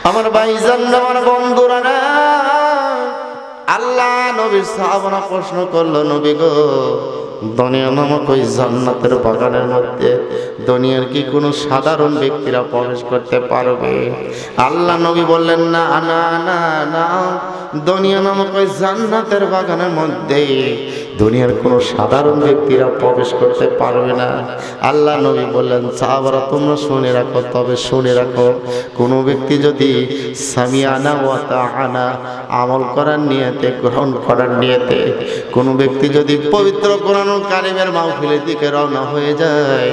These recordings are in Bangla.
আমার ভাইজান, আমার বন্ধুরা, আল্লাহ নবীর সাহাবারা প্রশ্ন করলো, নবী গো, দুনিয়া নামক ওই জান্নাতের বাগানের মধ্যে দুনিয়ার কি কোনো সাধারণ ব্যক্তিরা প্রবেশ করতে পারবে? আল্লাহ নবী বললেন, না না না না, দুনিয়া নামক ওই জান্নাতের বাগানের মধ্যে দুনিয়ার কোনো সাধারণ ব্যক্তিরা প্রবেশ করতে পারবে না। আল্লাহ নবী বললেন, সাহাবারা তোমরা শুনে রাখো, তবে শুনে রাখো, কোনো ব্যক্তি যদি সামিয়ানা ওয়া তাআনা আমল করার নিয়তে, গ্রহণ করার নিয়তে, কোনো ব্যক্তি যদি পবিত্র কোরআনুল কারীমের মাহফিলের দিকে রওনা হয়ে যায়,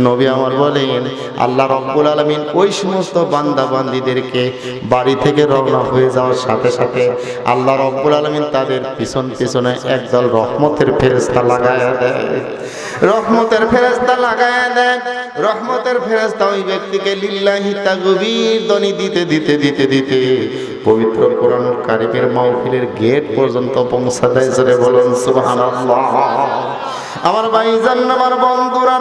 নবী আমার বলেন, আল্লাহ রাব্বুল আলামিন ওই সমস্ত বান্দা বান্দীদেরকে বাড়ি থেকে রওনা হয়ে যাওয়ার সাথে সাথে আল্লাহ রাব্বুল আলামিন তাদের পিছন পিছনে একদল রহমতের ফেরেশতা লাগায়া দেয়। রহমতের ফেরেশতা লাগায়া দেয়। রহমতের ফেরেশতা ওই ব্যক্তিকে লিল্লাহি তাকবীর ধ্বনি দিতে দিতে দিতে দিতে পবিত্র কোরআনুল কারীমের মাহফিলের গেট পর্যন্ত পৌঁছা দেয়। জোরে বলুন সুবহানাল্লাহ। আমার ভাইজান, আমার বন্ধুরা,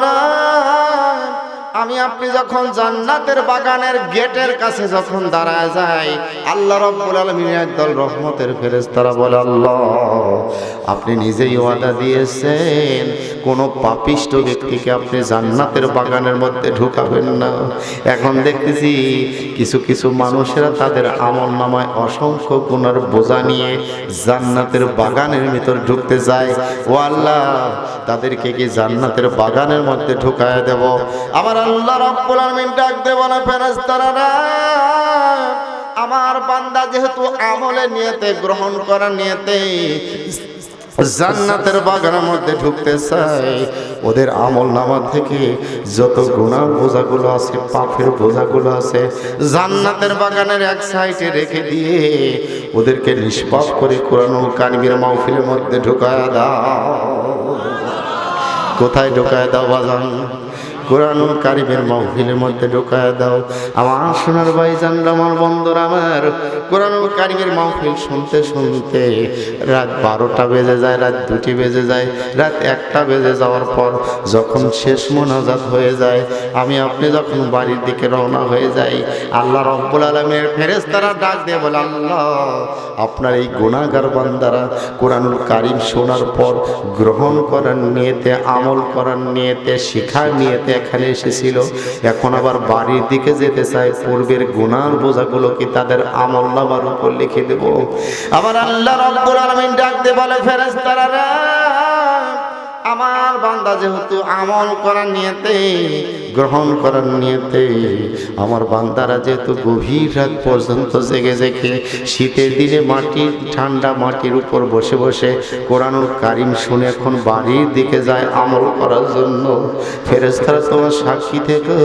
আমি আপনি যখন জান্নাতের বাগানের গেটের কাছে যখন দাঁড়ায় যাই, আল্লাহ রাব্বুল আলামিনের একদল রহমতের ফেরেশতারা বলে, আল্লাহ আপনি নিজেই ওয়াদা দিয়েছেন কোনো পাপিষ্ট ব্যক্তিকে আপনি জান্নাতের বাগানের মধ্যে ঢুকাবেন না। এখন দেখতেছি কিছু কিছু মানুষেরা তাদের আমলনামায় অসংখ্য গুনার বোঝা নিয়ে জান্নাতের বাগানের ভিতর ঢুকতে যায়। ও আল্লাহ, তাদেরকে কি জান্নাতের বাগানের মধ্যে ঢুকায় দেব? আবার আল্লাহ রাব্বুল আলামিন ডাক দিয়ে বলে, ফেরেশতারা, আমার বান্দা যেহেতু আমলে নিয়তে, গ্রহণ করার নিয়তে জান্নাতের বাগানের মধ্যে ঢুকতে চায়, ওদের আমলনামা থেকে যত গুনাহ বোঝাগুলো আছে, পাপের বোঝাগুলো আছে, জান্নাতের বাগানের এক সাইডে রেখে দিয়ে ওদেরকে নিষ্পাপ করে কোরআনুল কারীমের মাহফিলের মধ্যে ঢুকায় দাও। কোথায় ঢুকায় দাও বাজান? কোরআনুল কারীমের মাহফিলের মধ্যে ঢুকায় দাও। আমার সোনার ভাইজান, আমার বন্ধুরা, আমার কোরআনুল কারীমের মাহফিল শুনতে শুনতে রাত 12টা বেজে যায়, রাত 2টি বেজে যায়, রাত 1টা বেজে যাওয়ার পর যখন শেষ মোনাজাত হয়ে যায়, আমি আপনি যখন বাড়ির দিকে রওনা হয়ে যাই, আল্লাহ রাব্বুল আলামিনের ফেরেশতারা ডাক দিয়ে বলে, আল্লাহ আপনার এই গুনাহগার বান্দারা কোরআনুল কারীম শোনার পর গ্রহণ করার নিয়তে, আমল করার নিয়তে, শিখার নিয়তে এখানে এসেছিল, এখন আবার বাড়ির দিকে যেতে চায়, পূর্বের গুনার বোঝাগুলো কি তাদের আমলনামার উপর লিখে দেব? আবার আল্লাহ রাব্বুল আলামিন ডাক দিয়ে বলে, ফেরেশতারা, আমার বান্দা যেহেতু আমল করার নিয়তে, গ্রহণ করার নিয়তে, আমার বান্দারা যেহেতু গভীর রাত পর্যন্ত জেগে জেগে শীতের দিনে মাটির, ঠান্ডা মাটির উপর বসে বসে কোরআনুল কারীম শুনে এখন বাড়ির দিকে যায় আমল করার জন্য, ফেরেশতারা তোমার সাক্ষী থেকো,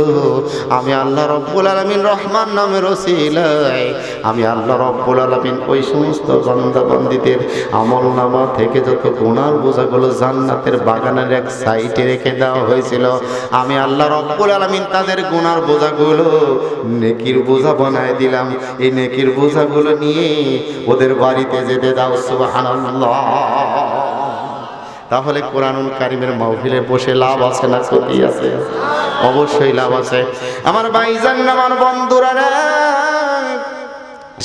আমি আল্লাহ রাব্বুল আলামিন রহমান নামের ওসিলায় আমি আল্লাহ রাব্বুল আলামিন ওই সমস্ত বান্দা বান্দীদের আমলনামা থেকে যত গুনার বোঝাগুলো জান্নাতের বাগানের এক সাইডে রেখে দেওয়া হয়েছিল, আমি আল্লাহ রাব্বুল আলামিন তাদের গুনার বোঝাগুলো নেকির বোঝা বানায় দিলাম। এই নেকির বোঝাগুলো নিয়ে ওদের বাড়িতে যেতে দাও। সুবহানাল্লাহ। তাহলে কোরআনুল কারীমের মাহফিলে বসে লাভ আছে না ক্ষতি আছে? অবশ্যই লাভ আছে। আমার ভাইজান, আমার বন্ধুরা,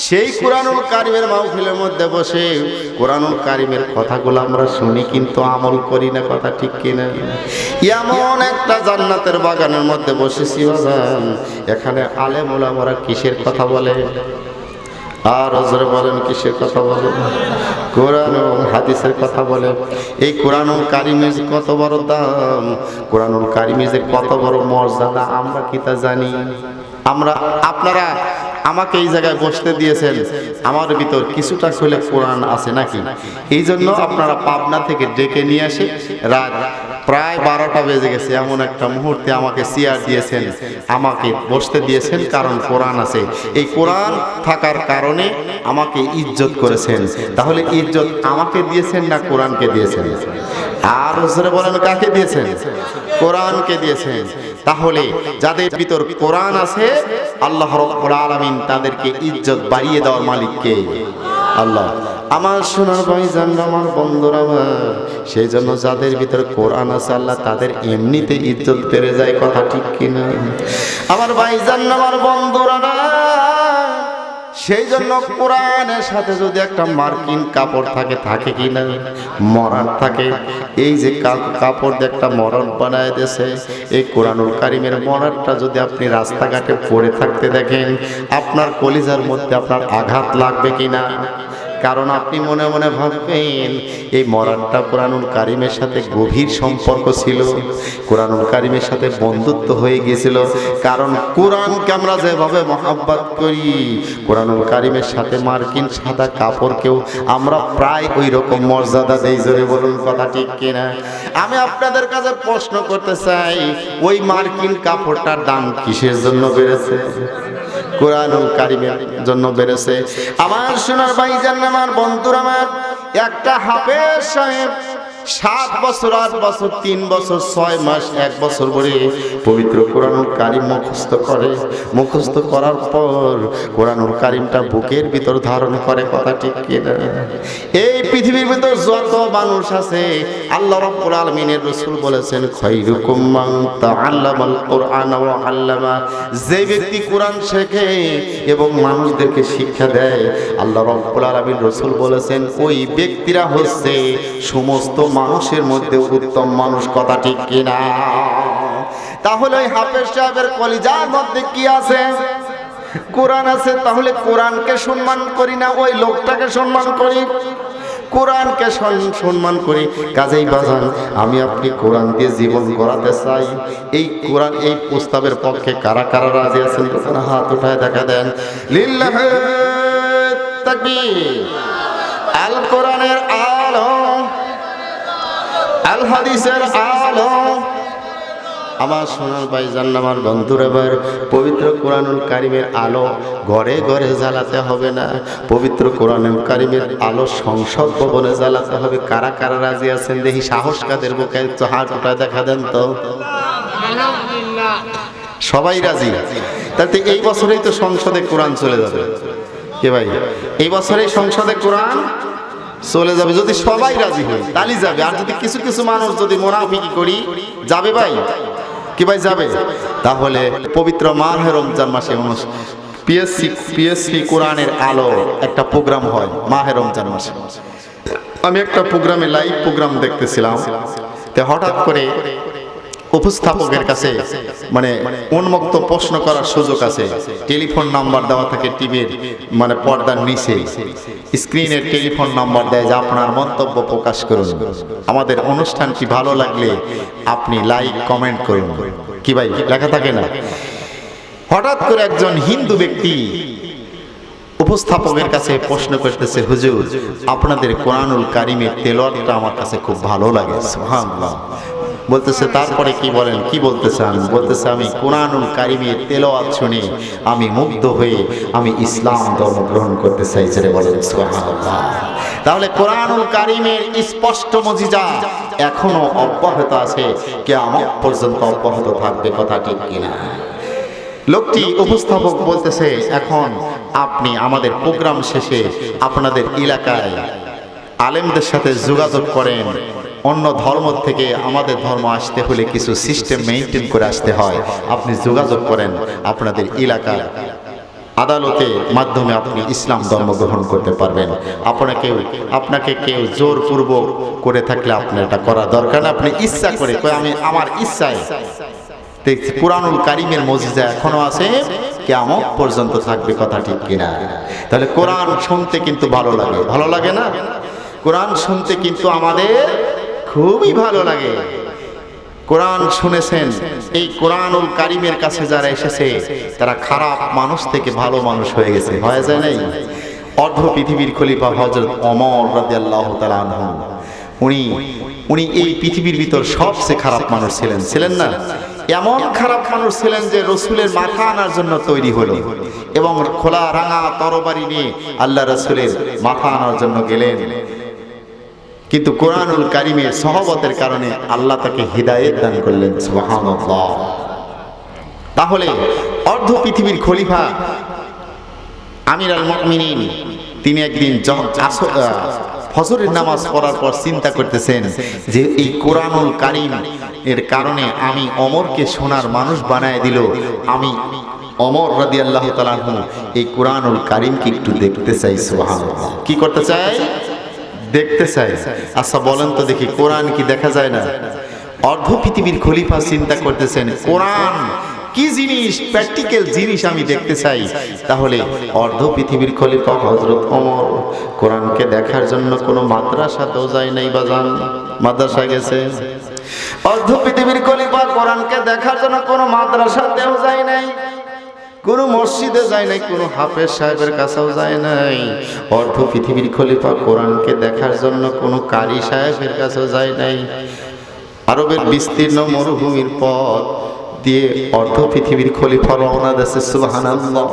সেই কোরআনুল কারীমের মাহফিলের মধ্যে বসে কোরআনুল কারীমের কথাগুলো আমরা শুনি, কিন্তু আমল করি না। কথা ঠিক কিনা? এমন একটা জান্নাতের বাগানের মধ্যে বসেছি বাজান, এখানে আলেম ওলামারা কিসের কথা বলে? আর হযরত বলেন কিসের কথা বলে? কোরআন এবং হাদিসের কথা বলে। এই কোরআনুল কারীমের কত বড় দাম, কোরআনুল কারীমের যে কত বড় মর্যাদা, আমরা কি তা জানি? আপনারা আমাকে এই জায়গায় বসতে দিয়েছেন, আমার ভিতর কিছুটা খুলে কোরআন আছে নাকি? এই জন্য আপনারা পাবনা থেকে ডেকে নিয়ে আসে রাত প্রায় 12টা বেজে গেছে, এমন একটা মুহূর্তে আমাকে চেয়ার দিয়েছেন, আমাকে বসতে দিয়েছেন, কারণ কোরআন আছে। এই কোরআন থাকার কারণে আমাকে ইজ্জত করেছেন। তাহলে ইজ্জত আমাকে দিয়েছেন না কোরআনকে দিয়েছেন? আর জোরে বলেন, কাকে দিয়েছেন? কোরআনকে দিয়েছেন। তাহলে যাদের ভিতর কোরআন আছে, আল্লাহ রাব্বুল আলামিন তাদেরকে ইজ্জত বাড়িয়ে দেওয়ার মালিক কে? আল্লাহ। আমার সোনার ভাইজান, আমার বন্ধুরা, আমার সেই জন্য যাদের ভিতরে কোরআন আছে, আল্লাহ তাদের এমনিতে ইজ্জত বেড়ে যায়। কথা ঠিক কিনা? আমার ভাইজান, আমার বন্ধুরা, সেই জন্য কোরআনের সাথে যদি একটা মার্কিন কাপড় থাকে, থাকে কি না, মরার থাকে। এই যে কাপড় দিয়ে একটা মরণ বানায় দিয়েছে, এই কোরআনুল কারিমের মরারটা যদি আপনি রাস্তাঘাটে পড়ে থাকতে দেখেন, আপনার কলিজার মধ্যে আপনার আঘাত লাগবে কিনা? কারণ আপনি মনে মনে ভাববেন এই মরানটা কোরআনুল কারিমের সাথে গভীর সম্পর্ক ছিল, কোরআনুল কারিমের সাথে বন্ধুত্ব হয়ে গিয়েছিল। কারণ কোরআনকে আমরা যেভাবে মহাব্বত করি, কোরআনুল কারিমের সাথে মার্কিন সাদা কাপড়কেও আমরা প্রায় ওই রকম মর্যাদা দেই। জোরে বলুন কথা ঠিক কিনা? আমি আপনাদের কাছে প্রশ্ন করতে চাই, ওই মার্কিন কাপড়টার দাম কিসের জন্য বেড়েছে? কোরআনুল কারিমের জন্য বেড়েছে। আমার সোনার ভাইজান, আমার বন্ধুরা, আমার একটা হাফেজ সাহেব 7 বছর 8 বছর 3 বছর 6 মাস 1 বছর ধরে পবিত্র কোরআনুল কারিম মুখস্থ করে। মুখস্থ করার পর কোরআনুল কারিমটা বুকের ভিতর ধারণ করে। কথা ঠিক কিনা? এই পৃথিবীর ভিতর যত মানুষ আছে, আল্লাহ রাব্বুল আলামিনের রাসূল বলেছেন, খায়রুকুম মান তাআল্লামাল কুরআন ওয়া আল্লামা। যে ব্যক্তি কোরআন শেখে এবং মানুষদেরকে শিক্ষা দেয়, আল্লাহ রাব্বুল আলামিন রাসূল বলেছেন, ওই ব্যক্তিরা হচ্ছে সমস্ত মানুষের মধ্যে উত্তম মানুষ। কথা ঠিক কিনা? তাহলে ওই হাফেজ সাহেবের কলিজার মধ্যে কি আছে? কোরআন আছে। তাহলে কোরআনকে সম্মান করি না, ওই লোকটাকে সম্মান করি? কোরআনকে সম্মান করি। কাজেই বাজান, আমি আপনি কোরআন দিয়ে জীবন গড়াতে চাই। এই কোরআন, এই প্রস্তাবের পক্ষে কারা কারা রাজি আছেন? হাত উঠায় দেখা দেন। লিল্লাহি তাকবীর। আল কোরআনের আলো, আল হাদিসের আলো। আমার সোনার ভাইজান, আমার বন্ধুরা, এবার পবিত্র কোরআনুল কারিমের আলো ঘরে ঘরে জ্বালাতে হবে না, পবিত্র কোরআনুল কারিমের আলো সংসদ ভবনে জ্বালাতে হবে। কারা কারা রাজি আছেন দেখি? সাহস কাদের বুকে? হাত উঠায় দেখা দেন তো। সবাই রাজি? তাতে এই বছরেই তো সংসদে কোরআন চলে যাবে। কে ভাই? এই বছরেই সংসদে কোরআন চলে যাবে। যদি সবাই রাজি হয় তাহলে যাবে। আর যদি কিছু কিছু মানুষ যদি মুনাফিকি করি, যাবে ভাই? কি ভাই যাবে? তাহলে পবিত্র মাহে রমজান মাসে পিএসসি কোরআনের আলো একটা প্রোগ্রাম হয় মাহে রমজান মাসে। আমি একটা প্রোগ্রামে লাইভ প্রোগ্রাম দেখতেছিলাম, তে হঠাৎ করে উপস্থাপকের কাছে মানে উন্মুক্ত প্রশ্ন করার সুযোগ আছে। টেলিফোন নাম্বার দেওয়া থাকে টিভির মানে পর্দার নিচে, স্ক্রিনের টেলিফোন নাম্বার দেয় যে আপনার মন্তব্য প্রকাশ করুন, আমাদের অনুষ্ঠানটি ভালো লাগলে আপনি লাইক কমেন্ট করুন। কি ভাই লেখা থাকে না? হঠাৎ করে একজন হিন্দু ব্যক্তি উপস্থাপকের কাছে প্রশ্ন করতেছে, হুজুর আপনাদের কোরআনুল কারিমের তেলাওয়াতটা আমার কাছে খুব ভালো লাগে। সুবহানাল্লাহ। বলতেছে তারপরে কি বলেন? কি বলতেছেন? বলতেছে আমি কোরআনুল কারিমের তেলাওয়াত শুনে আমি মুগ্ধ হয়ে আমি ইসলাম ধর্ম গ্রহণ করতে চাই। যে বলেন সুবহানাল্লাহ। তাহলে কোরআনুল কারিমের স্পষ্ট মুজিজা এখনো অব্যাহত আছে, কিয়ামত পর্যন্ত অব্যাহত থাকবে। কথা ঠিক কিনা? লোকটি উপস্থাপক বলতেছে, এখন আপনি আমাদের প্রোগ্রাম শেষে আপনাদের এলাকায় আলেমদের সাথে যোগাযোগ করেন। অন্য ধর্ম থেকে আমাদের ধর্ম আসতে হলে কিছু সিস্টেম মেইনটেইন করে আসতে হয়। আপনি যোগাযোগ করেন আপনাদের এলাকার আদালতের মাধ্যমে আপনি ইসলাম ধর্ম গ্রহণ করতে পারবেন। আপনাকে কেউ জোরপূর্বক করে থাকলে আপনার এটা করা দরকার না। আপনি ইচ্ছা করে, আমি আমার ইচ্ছায়। কোরআনুল কারিমের মুজিজা এখনো আছে, কিয়ামত পর্যন্ত থাকবে। কথা ঠিক কিনা? তাহলে কোরআন শুনতে কিন্তু ভালো লাগে। ভালো লাগে না? কোরআন শুনতে কিন্তু আমাদের খুবই ভালো লাগে। কোরআন শুনেছেন, এই কোরআনুল কারিমের কাছে যারা এসেছে তারা খারাপ মানুষ থেকে ভালো মানুষ হয়ে গেছে। হয়ে যায় নাই? অর্ধ পৃথিবীর খলিফা হযরত ওমর রাদিয়াল্লাহু তাআলা আনহু, উনি এই পৃথিবীর ভিতর সবচেয়ে খারাপ মানুষ ছিলেন না? এমন খারাপ মানুষ ছিলেন যে রাসূলের মাথা আনার জন্য তৈরি হলো এবং খোলা রাঙা তরবারি নিয়ে আল্লাহ রাসূলের মাথা আনার জন্য গেলেন। কিন্তু কোরআনুল কারিমের সহবতের কারণে আল্লাহ তাকে হিদায়াত দান করলেন। সুবহানাল্লাহ। তাহলে অর্ধ পৃথিবীর খলিফা আমিরুল মুমিনিন তিনি একদিন ফজরের নামাজ পড়ার পর চিন্তা করতেছেন যে এই কোরআনুল কারিম এর কারণে আমি ওমরকে সোনার মানুষ বানায় দিল, আমি ওমর রাদিয়াল্লাহু তাআলা আনহু এই কুরআনুল কারীমকে একটু দেখতে চাই। সুবহানাল্লাহ। কি করতে চাই? দেখতে চাই। আচ্ছা বলেন তো দেখি, কোরআন কি দেখা যায় না? অর্ধ পৃথিবীর খলিফা চিন্তা করতেছেন কোরআন কি জিনিস, প্র্যাকটিক্যাল জিনিস আমি দেখতে চাই। তাহলে অর্ধ পৃথিবীর খলিফা হযরত ওমর কোরআনকে দেখার জন্য কোনো মাদ্রাসাতেও যায় নাই বাজান। মাদ্রাসা গেছে? অর্ধ পৃথিবীর খলিফা কোরআনকে দেখার জন্য কোনো মাদ্রাসাতেও যায় নাই, কোনো মসজিদে যায় নাই, কোনো হাফেজ সাহেবের কাছেও যায় নাই। অর্ধ পৃথিবীর খলিফা কোরআনকে দেখার জন্য কোনো কারি সাহেবের কাছেও যায় নাই। আরবের বিস্তীর্ণ মরুভূমির পথ দিয়ে অর্ধ পৃথিবীর খলিফা রওনা দিয়েছে। সুবহানাল্লাহ।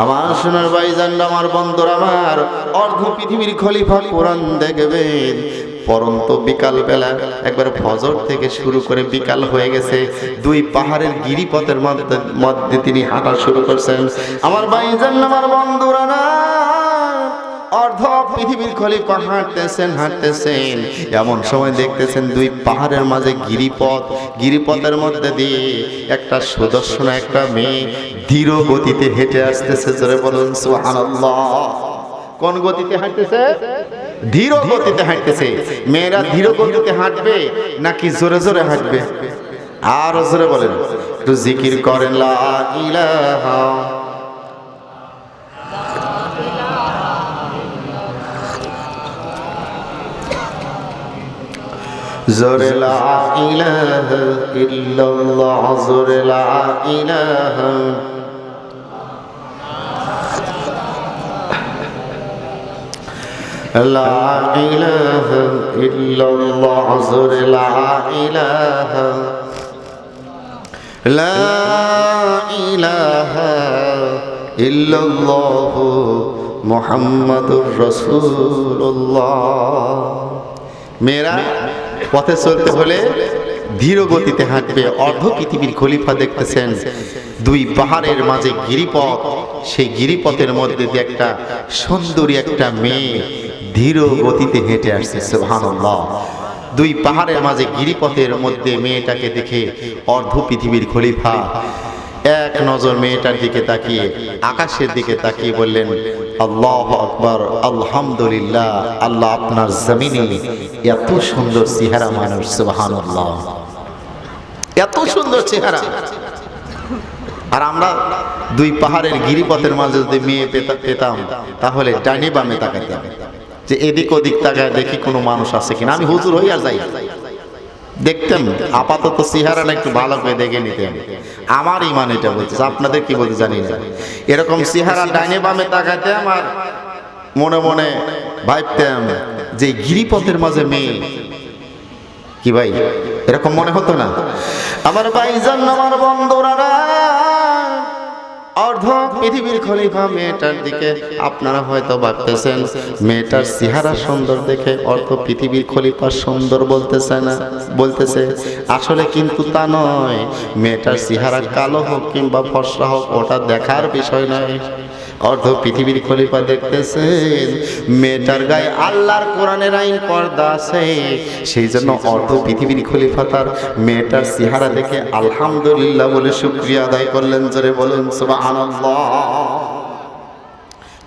আমার সোনার ভাইজান, আমার বন্ধুরা, আমার অর্ধ পৃথিবীর খলিফা কোরআন দেখবেন পরন্ত বিকাল বেলা, একবার ফজর থেকে শুরু করে বিকাল হয়ে গেছে, দুই পাহাড়ের গিরিপথের মধ্যে তিনি হাঁটা শুরু করছেন। আমার ভাইজান, আমার বন্ধুরা, না অর্ধ পৃথিবীর খলিফা হাঁটতেছেন, এমন সময় দেখতেছেন দুই পাহাড়ের মাঝে গিরিপথ, গিরিপথের মধ্যে দিয়ে একটা সুদর্শন একটা মেয়ে ধীর গতিতে হেঁটে আসতেছে। জোরে বলুন সুবহানাল্লাহ। কোন গতিতে হাঁটতেছে? ধীর গতিতে হাঁটতেছে। মেয়েরা ধীর গতিতে হাঁটবে নাকি জোরে জোরে হাঁটবে? আর জোরে বলেন, একটু জিকির করেন লা ইলাহা জোরে লা ইলাহা ইল্লাল্লাহ, জোরে লা ইলাহা লা ইলাহা ইল্লাল্লাহ, জোরে লা ইলাহা লা ইলাহা ইল্লাল্লাহ মুহাম্মাদুর রাসূলুল্লাহ। মেয়েরা পথে চলতে হলে ধীর গতিতে হাঁটবে। অর্ধ পৃথিবীর খলিফা দেখতেছেন দুই পাহাড়ের মাঝে গিরিপথ, সেই গিরিপথের মধ্যে দিয়ে একটা সুন্দরী একটা মেয়ে ধীর গতিতে হেঁটে আসছে। সুবহানাল্লাহ। দুই পাহাড়ের মাঝে গিরিপথের মধ্যে মেয়েটাকে দেখে অর্ধ পৃথিবীর খলিফা এক নজর মেয়েটার দিকে তাকিয়ে, আকাশের দিকে তাকিয়ে বললেন, আল্লাহু আকবার, আলহামদুলিল্লাহ, আল্লাহ আপনার জমিনে এত সুন্দর চেহারা মানুষ। সুবহানাল্লাহ। এত সুন্দর চেহারা। আর আমরা দুই পাহাড়ের গিরিপথের মাঝে যদি মেয়ে পেতাম তাহলে ডাইনে বামে তাকাতাম, যে এদিক ওদিক তাকায় দেখি কোনো মানুষ আছে কিনা। আমি হুজুর হইয়া যাই, দেখতেন আপাতত চেহারাটা একটু ভালো করে দেখে নিতেন। আমার ইমান এটা বলছে, আপনাদের কি বলতে জানি না। এরকম চেহারা ডাইনে বামে তাকাইতে আমার মনে মনে ভাবতাম যে গিরিপথের মাঝে মেয়ে, কি ভাই এরকম মনে হতো না? আমার ভাইজান, আমার বন্ধুরা, অর্ধ পৃথিবীর খলিফা মেয়েটার দিকে, আপনারা হয়তো ভাবতেছেন মেয়েটার চেহারা সুন্দর দেখে অর্ধ পৃথিবীর খলিফা সুন্দর বলতেছে। আসলে কিন্তু তা নয়। মেয়েটার চেহারা কালো হোক কিংবা ফর্সা হোক ওটা দেখার বিষয় নয়। অর্ধ পৃথিবীর খলিফা দেখতেছেন মেয়েটার গায়ে আল্লাহর কোরআনের আইন পর্দা আছে, সেই জন্য অর্ধ পৃথিবীর খলিফা তার মেয়েটার চেহারা দেখে আলহামদুলিল্লাহ বলে শুকরিয়া আদায় করলেন। জোরে বলেন সুবহানাল্লাহ।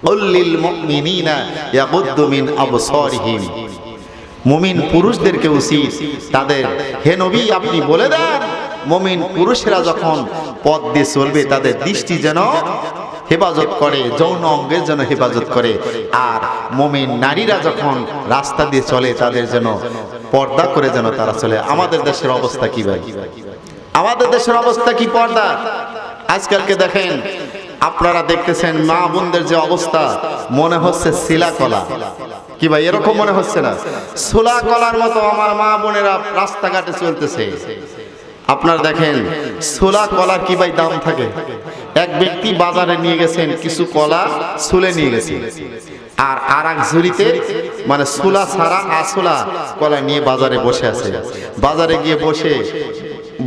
কুল্লিল মুমিনিনা ইয়াগুদ্দু মিন আবসারিহিম। মুমিন পুরুষদেরকে উচিত তাদের, হে নবী আপনি বলে দেন মুমিন পুরুষেরা যখন পথ দিয়ে চলবে তাদের দৃষ্টি যেন হেফাজত করে, যৌন অঙ্গের যেন হেফাজত করে। আর মুমিন নারীরা যখন রাস্তা দিয়ে চলে তাদের যেন পর্দা করে যেন তারা চলে। আমাদের দেশের অবস্থা কি ভাই? আমাদের দেশের অবস্থা কি? পর্দা। আজকালকে দেখেন, আপনারা দেখতেছেন মা বোনদের যে অবস্থা, মনে হচ্ছে শিলা কলা। কি ভাই এরকম মনে হচ্ছে না? সোলা কলার মতো আমার মা বোনেরা রাস্তাঘাটে চলতেছে। আপনারা দেখেন সোলা কলার কি ভাই দাম থাকে। এক ব্যক্তি বাজারে নিয়ে গেছেন, কিছু কলা ছুলে নিয়ে গেছে, আর এক ঝুড়িতে মানে সোলা ছাড়া আসলা কলা নিয়ে বাজারে বসে আছে। বাজারে গিয়ে বসে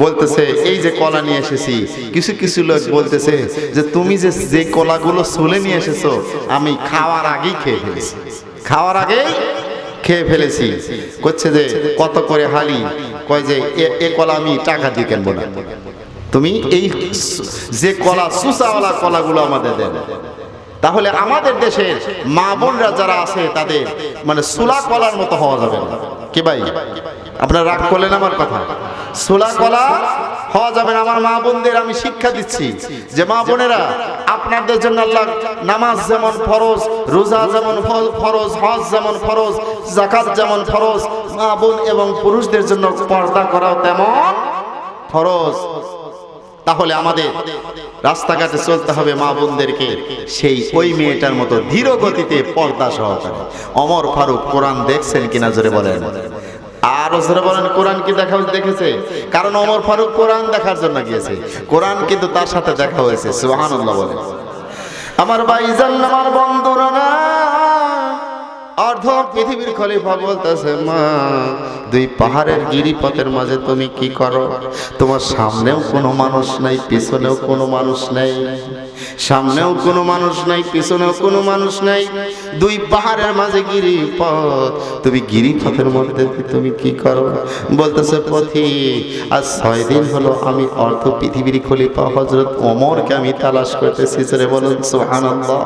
বলতেছে, এই যে কলা নিয়ে এসেছি। কিছু কিছু লোক বলতেছে যে তুমি যে কলাগুলো ছুলে নিয়ে এসেছো আমি খাওয়ার আগেই খেয়ে ফেলেছি, খাওয়ার আগেই খেয়ে ফেলেছি। করছে যে কত করে হালি? কয় যে এ কলা আমি টাকা দিয়ে কিনবো না। তুমি এই যে কলা সুসাওয়ালা কলাগুলো আমাদের দেন। তাহলে আমাদের দেশের মা বোনরা যারা আছে তাদের মানে সুলা কলার মতো হওয়া যাবে না। কি ভাই আপনারা রাগ করলেন আমার কথা? সুলা কলা হওয়া যাবে না। আমার মা বোনদের আমি শিক্ষা দিচ্ছি যে মা বোনেরা, আপনাদের জন্য আল্লাহ নামাজ যেমন ফরজ, রোজা যেমন ফরজ, হজ যেমন ফরজ, যাকাত যেমন ফরজ, মা বোন এবং পুরুষদের জন্য পর্দা করাও তেমন ফরজ। তাহলে আমাদের রাস্তাঘাটে চলতে হবে মা বোনদেরকে সেই ওই মেয়েটার মতো ধীর গতিতে পর্দা সহকারে। ওমর ফারুক কোরআন দেখছেন কিনা জোরে বলেন, আর জোরে বলেন কোরআন কি দেখেছে? কারণ ওমর ফারুক কোরআন দেখার জন্য গিয়েছে, কোরআন কিন্তু তার সাথে দেখা হয়েছে। সুবহানাল্লাহ বলেন। আমার ভাইজান, আমার বন্ধুরা না, অর্ধ পৃথিবীর খলিফা বলতেছে, মা দুই পাহাড়ের গিরিপথের মাঝে তুমি কি করো? তোমার সামনেও কোনো মানুষ নাই, পিছনেও কোনো মানুষ নাই, সামনেও কোনো মানুষ নাই, পিছনেও কোনো মানুষ নাই, দুই পাহাড়ের মাঝে গিরিপথ, তুমি গিরিপথের মধ্যে তুমি কি করো? বলতেছে, পথিক আজ 6 দিন হলো আমি অর্ধ পৃথিবীর খলিফা হযরত ওমরকে আমি তালাশ করতেছি। জোরে বলুন সুবহানাল্লাহ।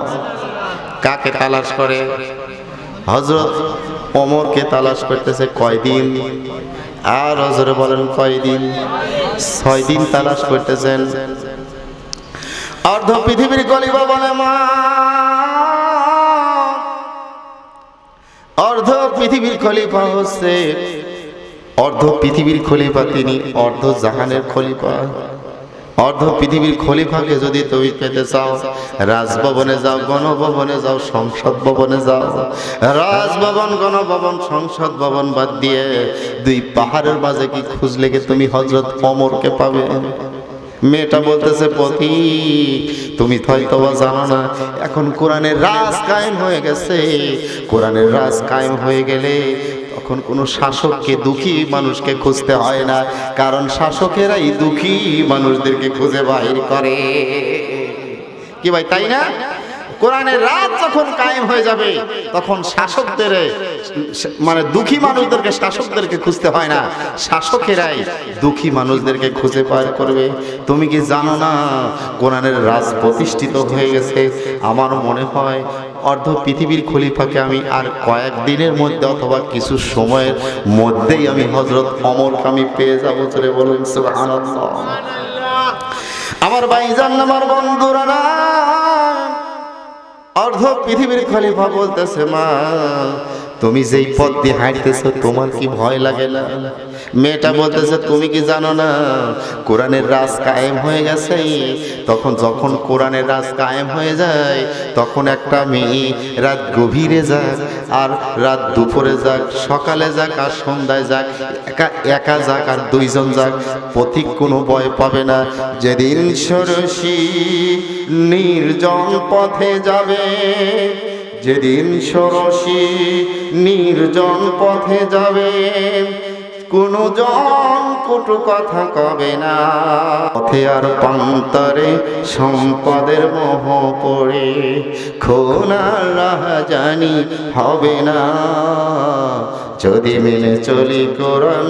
কাকে তালাশ করে? হযরত ওমরকে তালাশ করতেছে। কয়দিন? আর হযরত বলেন কয়দিন? 6 দিন তালাশ করতেছেন। অর্ধ পৃথিবীর খলিফা বলে, মা অর্ধ পৃথিবীর খলিফা হচ্ছে, অর্ধ পৃথিবীর খলিফা তিনি অর্ধ জাহানের খলিফা। অর্ধ পৃথিবীর খলিফাকে যদি তুমি পেতে চাও, রাজভবনে যাও, গণভবনে যাও, সংসদ ভবনে যাও। রাজভবন, গণভবন, সংসদ ভবন বাদ দিয়ে দুই পাহাড়ের মাঝে কি খুঁজ লেগে তুমি হযরত ওমরকে পাবে? মেয়েটা বলতেছে, পথিক তুমি হয়তো জানো না, এখন কোরআনের রাজ কায়েম হয়ে গেছে। কোরআনের রাজ কায়েম হয়ে গেলে তখন কোনো শাসককে, দুঃখী মানুষকে খুঁজতে হয় না, কারণ শাসকেরাই দুঃখী মানুষদেরকে খুঁজে বাহির করে। কি ভাই, তাই না? কোরআনের রাজ যখন কায়েম হয়ে যাবে তখন শাসকদের মানে দুঃখী মানুষদেরকে, শাসকদেরকে খুঁজতে হয় না, শাসকেরাই দুঃখী মানুষদেরকে খুঁজে পার করবে। তুমি কি জানো না কোরআনের রাজ প্রতিষ্ঠিত হয়ে গেছে? আমার মনে হয় অর্ধ পৃথিবীর খলিফাকে আমি আর কয়েকদিনের মধ্যে অথবা কিছু সময়ের মধ্যেই আমি হযরত ওমরকে আমি পেয়ে যাবো। চলে বলুন সুবহানাল্লাহ। আমার ভাইজান, আমার বন্ধুরা না, অর্ধ পৃথিবীর খলিফা বলতেছে, মা তুমি যেই পথ দিয়ে হাঁটতেছো তোমার কি ভয় লাগে না? মেয়েটা বলতেছে, তুমি কি জানো না কোরআনের রাজ কায়েম হয়ে গেছে? তখন যখন কোরআনের রাজ কায়েম হয়ে যায় তখন একটা মেয়ে রাত গভীরে যাক আর রাত দুপুরে যাক, সকালে যাক আর সন্ধ্যায় যাক, একা যাক আর দুইজন যাক, পথিক কোনো ভয় পাবে না। যেদিন ষোড়শী নির্জন পথে যাবে, যেদিন ষোড়শী নির্জন পথে যাবে, কোনো জন কটু কথা কবে না, পথে আর প্রান্তরে সম্পদের মোহ পড়ে খোনার রাহাজানি হবে না। যদি মেনে চলি কোরআন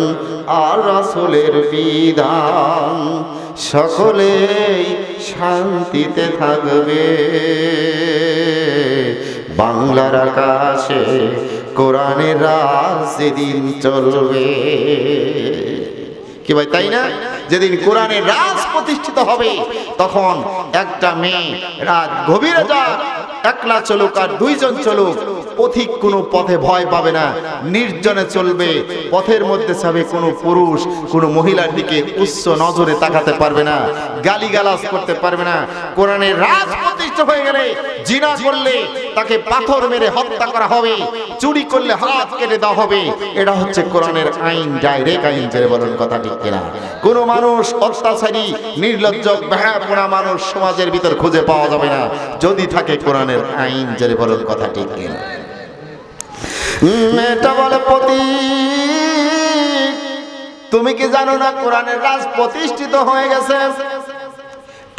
আর রাসূলের বিধান, সকলেই শান্তিতে থাকবে। বাংলার আকাশে কোরআনের রাজ যেদিন চলবে। কি ভাই, তাই না? যেদিন কোরআনের রাজ প্রতিষ্ঠিত হবে তখন একটা মেয়ে রাত গভীরে যাক, একলা চলুক আর দুইজন চলুক, পথিক কোনো পথে ভয় পাবে না, নির্জনে চলবে। পথের মধ্যে যাবে কোনো পুরুষ কোনো মহিলার দিকে উচ্চ নজরে তাকাতে পারবে না, গালিগালাজ করতে পারবে না। কোরআনের রাজ প্রতিষ্ঠিত হয়ে গেলে জিনা করলে তাকে পাথর মেরে হত্যা করা হবে, চুরি করলে হাত কেটে দেওয়া হবে। এটা হচ্ছে কোরআনের আইন, ডাইরেক্ট আইন। জেনে বলুন কথা ঠিক কিনা? কোনো মানুষ অত্যাচারী, নির্লজ্জ, বেহায়াপনা মানুষ সমাজের ভিতর খুঁজে পাওয়া যাবে না যদি থাকে কোরআনের আইন। জেনে বলুন কথা ঠিক কিনা? মেয়েটা বলে, পথিক তুমি কি জানো না কোরআনের রাজ প্রতিষ্ঠিত হয়ে গেছে?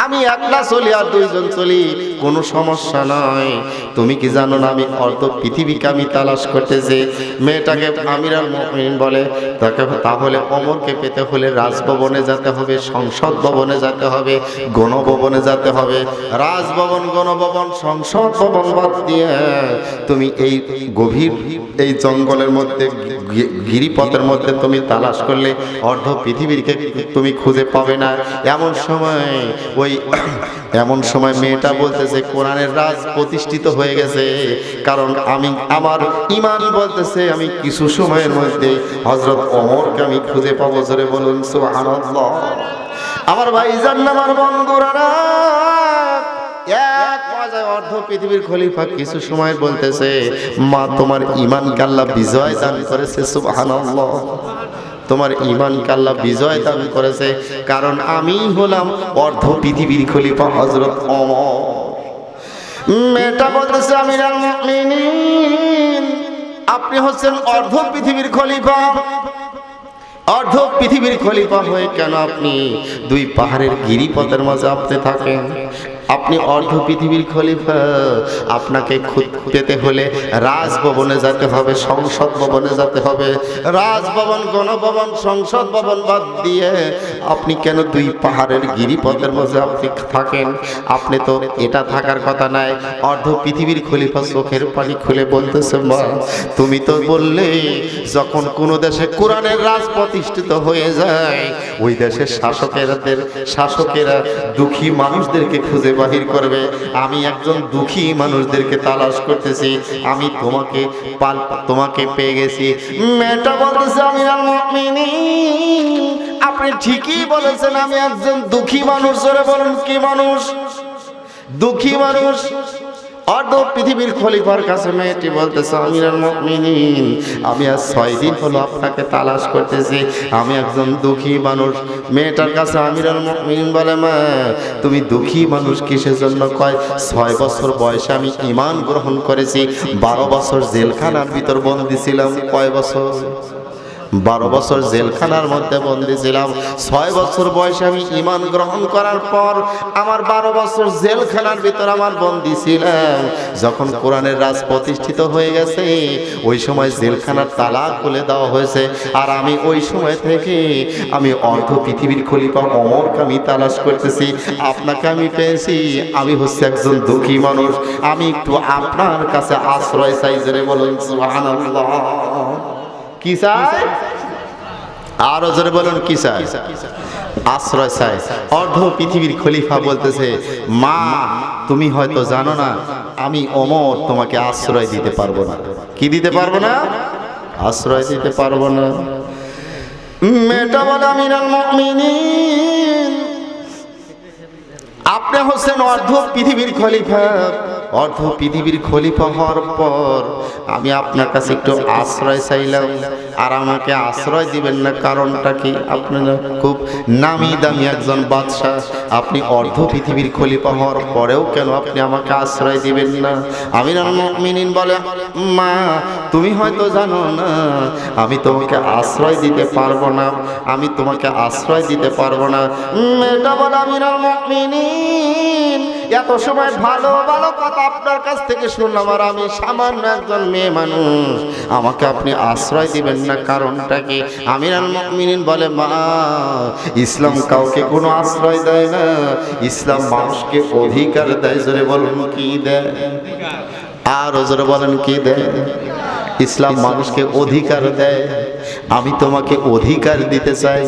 আমি একলা চলি আর দুইজন চলি, কোনো সমস্যা নয়। তুমি কি জানো না আমি অর্ধ পৃথিবীকে আমি তালাশ করতেছি। মেয়েটাকে আমিরুল মুমিনিন বলে, তাহলে ওমরকে পেতে হলে রাজভবনে যেতে হবে, সংসদ ভবনে যেতে হবে, গণভবনে যেতে হবে। রাজভবন, গণভবন, সংসদ ভবন বাদ দিয়ে তুমি এই গভীর এই জঙ্গলের মধ্যে, গিরিপথের মধ্যে তুমি তালাশ করলে অর্ধ পৃথিবীকে তুমি খুঁজে পাবে না। এমন সময় মেয়েটা বলতেছে কোরআনের রাজ প্রতিষ্ঠিত হয়ে গেছে, কারণ আমি আমার ঈমান বলতেছে আমি কিছু সময়ের মধ্যে হযরত ওমরকে আমি খুঁজে পাবো। জোরে বলুন সুবহানাল্লাহ। আমার ভাইজান, আমার বন্ধুরা, এক মজায় অর্ধ পৃথিবীর খলিফা কিছু সময় বলতেছে, মা তোমার ঈমানকে আল্লাহ বিজয় দান করেছে। সুবহানাল্লাহ। তোমার ঈমানকে আল্লাহ বিজয় দান করেছে, কারণ আমি হলাম অর্ধ পৃথিবীর খলিফা হযরত ওমর। মেয়েটা বলতেছে আমিরুল মুমিনিন, আপনি হচ্ছেন অর্ধ পৃথিবীর খলিফা। অর্ধ পৃথিবীর খলিফা হয়ে কেন আপনি দুই পাহাড়ের গিরিপথের মাঝে আপনি থাকেন? আপনি অর্ধ পৃথিবীর খলিফা, আপনাকে পেতে হলে রাজভবনে যেতে হবে, সংসদ ভবনে যেতে হবে। রাজভবন, গণভবন, সংসদ ভবন বাদ দিয়ে আপনি কেন দুই পাহাড়ের গিরিপথের মাঝে আপনি থাকেন? আপনি তো এটা থাকার কথা নাই। অর্ধ পৃথিবীর খলিফা চোখের পানি খুলে বলতেছে, মা তুমি তো বললে যখন কোনো দেশে কোরআনের রাজ প্রতিষ্ঠিত হয়ে যায়, ওই দেশের শাসকেরা দুঃখী মানুষদেরকে খুঁজে বাহির করবে। আমি একজন দুঃখী মানুষদেরকে তালাশ করতেছি, আমি তোমাকে পেয়ে গেছি। মেয়েটা বলতেছে আমিরুল মুমিনিন, আপনি ঠিকই বলেছেন, আমি একজন দুঃখী মানুষ। জোরে বলুন কি মানুষ? দুঃখী মানুষ। অর্ধ পৃথিবীর খলিফার কাছে মেয়েটি বলতেছে আমিরুল মুমিনিন, আমি আজ 6 দিন হলো আপনাকে তালাশ করতেছি, আমি একজন দুঃখী মানুষ। মেয়েটার কাছে আমিরুল মুমিনিন বলে, মা তুমি দুঃখী মানুষ কিসের জন্য? কয় 6 বছর বয়সে আমি ঈমান গ্রহণ করেছি, 12 বছর জেলখানার ভিতর বন্দী ছিলাম। কয় বছর? 12 বছর জেলখানার মধ্যে বন্দী ছিলাম। 6 বছর বয়সে আমি ঈমান গ্রহণ করার পর আমার 12 বছর জেলখানার ভিতর আমার বন্দী ছিলাম। যখন কোরআনের রাজ প্রতিষ্ঠিত হয়ে গেছে, ওই সময় জেলখানার তালা খুলে দেওয়া হয়েছে, আর আমি ওই সময় থেকে আমি অর্ধ পৃথিবীর খলিফা ওমরকে আমি তালাশ করতেছি। আপনাকে আমি পেয়েছি, আমি হচ্ছে একজন দুঃখী মানুষ, আমি একটু আপনার কাছে আশ্রয় চাই। জোরে বলুন সুবহানাল্লাহ। কি চাই? আরো জোরে বলুন কি চাই? আশ্রয় চাই। অর্ধ পৃথিবীর খলিফা বলতেছে, মা তুমি হয়তো জানো না, আমি ওমর তোমাকে আশ্রয় দিতে পারবো না। কি দিতে পারবো না? আশ্রয় দিতে পারবো না। মেয়েটা বলে আমিরুল মুমিনিন, আপনি হচ্ছেন অর্ধ পৃথিবীর খলিফা। অর্ধ পৃথিবীর খলিফা হওয়ার পর আমি আপনার কাছে একটু আশ্রয় চাইলাম, আর আমাকে আশ্রয় দিবেন না, কারণটা কি? আপনি খুব নামি দামি একজন বাদশাহ, আপনি অর্ধ পৃথিবীর খলিফা হওয়ার পরেও কেন আপনি আমাকে আশ্রয় দিবেন না? আমিরুল মুমিনিন বলে, মা তুমি হয়তো জানো না, আমি তোমাকে আশ্রয় দিতে পারবো না, আমি তোমাকে আশ্রয় দিতে পারবো না। মেয়েটা বলে আমিরুল মুমিনিন, এত সময় ভালো ভালো কথা আপনার কাছ থেকে শুনলাম, আর আমি সামান্য একজন মেয়ে মানুষ, আমাকে আপনি আশ্রয় দিবেন না, কারণটা কি? আমিরুল মুমিনিন বলে, মা ইসলাম কাউকে কোনো আশ্রয় দেয় না, ইসলাম মানুষকে অধিকার দেয়। জোরে বলুন কি দেয়? আর জোরে বলেন কি দেয়? ইসলাম মানুষকে অধিকার দেয়। আমি তোমাকে অধিকার দিতে চাই।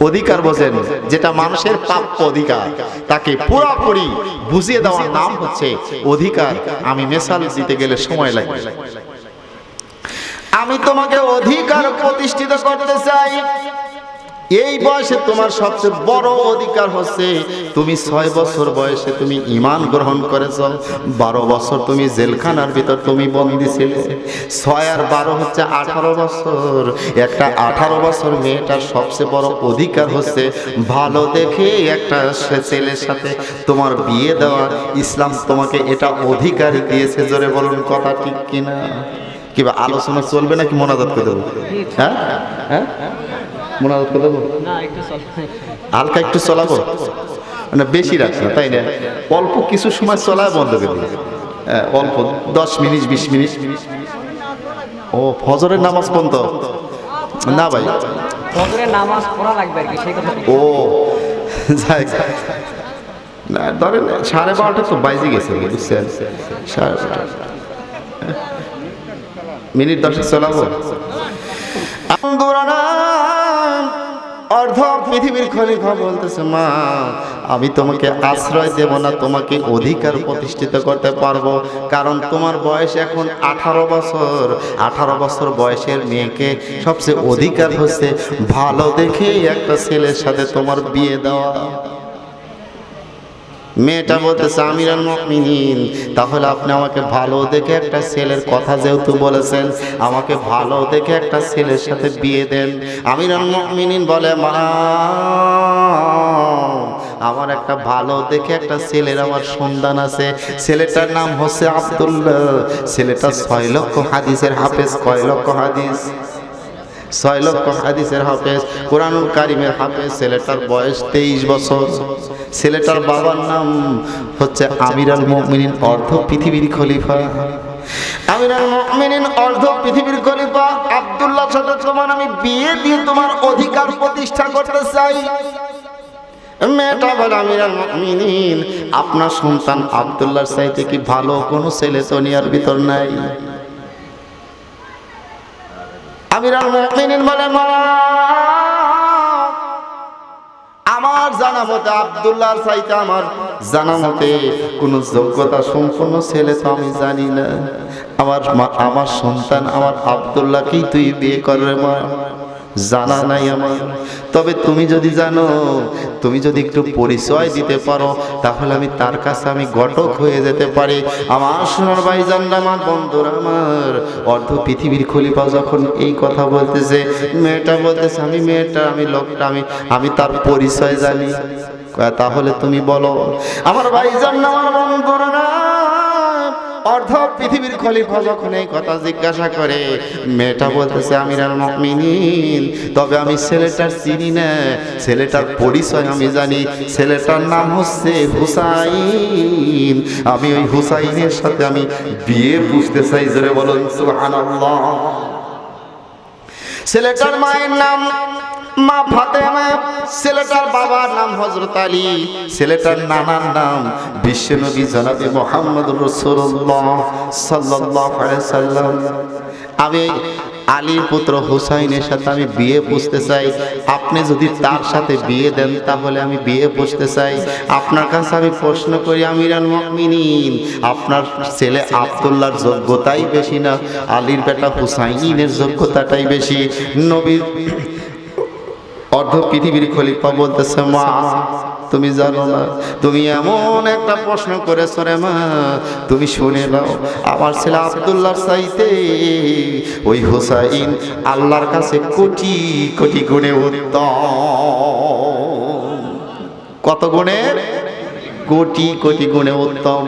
অধিকার বোঝেন, যেটা মানুষের প্রাপ্য অধিকার, তাকে পুরোপুরি বুঝিয়ে দেওয়ার নাম হচ্ছে অধিকার। আমি মেসাল দিতে গেলে সময় লাগে। আমি তোমাকে অধিকার প্রতিষ্ঠিত করতে চাই। এই বয়সে তোমার সবচেয়ে বড় অধিকার হচ্ছে তুমি 6 বছর বয়সে তুমি ঈমান গ্রহণ করেছো, 12 বছর তুমি জেলখানার ভিতর তুমি বন্দী ছিলে। 6 আর 12 হচ্ছে 18 বছর। একটা 18 বছর মেয়েটার সবচেয়ে বড় অধিকার হচ্ছে ভালো দেখে একটা ছেলের সাথে তোমার বিয়ে দেওয়া। ইসলাম তোমাকে এটা অধিকার দিয়েছে। জোরে বলুন কথা ঠিক কিনা? কিবা আলোচনা চলবে নাকি মোনাজাত করে দেবো? হ্যাঁ হ্যাঁ মোনাজাত করে দেবো? হালকা একটু চলাবো। মানে বেশি রাখছে না, তাই না? অল্প কিছু সময় চলায় বন্ধ করে দিয়েছে, অল্প 10 মিনিট 20 মিনিট। ও ফজরের নামাজ পর্যন্ত না ভাই, ফজরের নামাজ পড়া লাগবে আর কি, সেই কথা। ও যাই না, ধরেন 12:30 তো বাইজে গেছে, বুঝছেন? 12:30 মিনিট 10 চলাবো। অর্ধ পৃথিবীর খলিফা বলতেছে, মা আমি তোমাকে আশ্রয় দেব না, তোমাকে অধিকার প্রতিষ্ঠিত করতে পারবো, কারণ তোমার বয়স এখন 18 বছর। 18 বছর বয়সের মেয়েকে সবচেয়ে অধিকার হচ্ছে ভালো দেখে একটা ছেলের সাথে তোমার বিয়ে দেওয়া। মেয়েটা বলতেছে, আমিরুল মুমিনিন, তাহলে আপনি আমাকে ভালো দেখে একটা ছেলের কথা যেহেতু বলেছেন, আমাকে ভালো দেখে একটা ছেলের সাথে বিয়ে দেন। আমিরুল মুমিনিন বলে, মা আমার একটা ভালো দেখে একটা ছেলের আমার সন্ধান আছে। ছেলেটার নাম হচ্ছে আব্দুল্লাহ। ছেলেটা 6 লক্ষ হাদিসের হাফেজ। কয় লক্ষ হাদিস? 6 লক্ষ হাদিসের হাফেজ, কোরআনুল কারীমের হাফেজ। ছেলেটার বয়স 23 বছর। ছেলেটার বাবার নাম হচ্ছে আমিরুল মুমিনিন, অর্ধ পৃথিবীর খলিফা। আমিরুল মুমিনিন অর্ধ পৃথিবীর খলিফা আব্দুল্লাহর সাথে তোমার আমি বিয়ে দিয়ে তোমার অধিকার প্রতিষ্ঠা করতে চাই। মেয়েটা বলে, আমিরুল মুমিনিন, আপনার সন্তান আব্দুল্লাহর চাইতে কি ভালো কোনো ছেলে দুনিয়ার ভিতর নাই? আমিরুল মুমিনিন বলে, মা আমার জানা মতে আব্দুল্লাহর চাইতে আমার জানা মতে কোনো যোগ্যতা সম্পন্ন ছেলে তো আমি জানি না। আমার সন্তান আমার আব্দুল্লাহকেই তুই বিয়ে করবে মা, জানা নাই আমার। তবে তুমি যদি জানো, তুমি যদি একটু পরিচয় দিতে পারো, তাহলে আমি তার কাছে আমি ঘটক হয়ে যেতে পারি। আমার সোনার ভাইজান, আমার বন্ধুরা, আমার অর্ধ পৃথিবীর খলিফা যখন এই কথা বলতেছে, মেয়েটা বলতেছে, আমি লোকটা আমি তার পরিচয় জানি। তাহলে তুমি বলো। আমার ভাইজান, আমার বন্ধুরা, অর্ধ পৃথিবীর খলিফা যখন এই কথা জিজ্ঞাসা করে, মেয়েটা বলতেছে, আমিরুল মুমিনিন, তবে আমি ছেলেটার চিনি না, ছেলেটার পরিচয় আমি জানি। ছেলেটার নাম হচ্ছে হুসাইন। আমি ওই হুসাইনের সাথে আমি বিয়ে বুঝতে চাই। জোরে বলুন সুবহানাল্লাহ। ছেলেটার মায়ের নাম মা ফাতেমা, ছেলেটার বাবার নাম হযরত আলী, ছেলেটার নানার নাম বিশ্বনবী জনাবে মুহাম্মদুর রাসূলুল্লাহ সাল্লাল্লাহু আলাইহি সাল্লাম। আমি আলীর পুত্র হুসাইনের সাথে আমি বিয়ে বসতে চাই। আপনি যদি তার সাথে বিয়ে দেন তাহলে আমি বিয়ে বসতে চাই। আপনার কাছে আমি প্রশ্ন করি, আমিরুল মুমিনিন, আপনার ছেলে আব্দুল্লাহর যোগ্যতাই বেশি না আলীর বেটা হুসাইনের যোগ্যতাটাই বেশি? নবীর অর্ধ পৃথিবীর খলিফা বলতেছে, মা তুমি জানো না, তুমি এমন একটা প্রশ্ন করেছো রে মা, তুমি শুনে নাও। আমার ছেলে আব্দুল্লাহর চাইতে ওই হুসাইন আল্লাহর কাছে কোটি কোটি গুণে উত্তম। কত গুণে? কোটি কোটি গুণে উত্তম।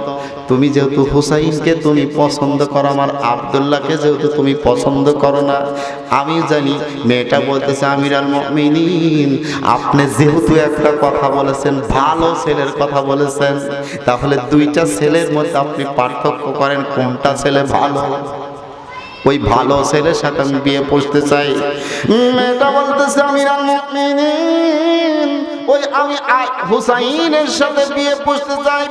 তুমি যেহেতু হুসাইনকে তুমি পছন্দ করো, আমার আব্দুল্লাহকে যেহেতু তুমি পছন্দ করো না, আমি জানি। মেয়েটা বলতেছে, আমিরুল মুমিনিন, আপনি যেহেতু একটা কথা বলেছেন, ভালো ছেলের কথা বলেছেন, তাহলে দুইটা ছেলের মধ্যে আপনি পার্থক্য করেন, কোনটা ছেলে ভালো। ওই ভালো ছেলের সাথে আমি বিয়ে বসতে চাই। মেয়েটা বলতেছে, আমিরুল মুমিনিন, ওই আমি হুসাইনের সাথে বিয়ে বসতে চাই।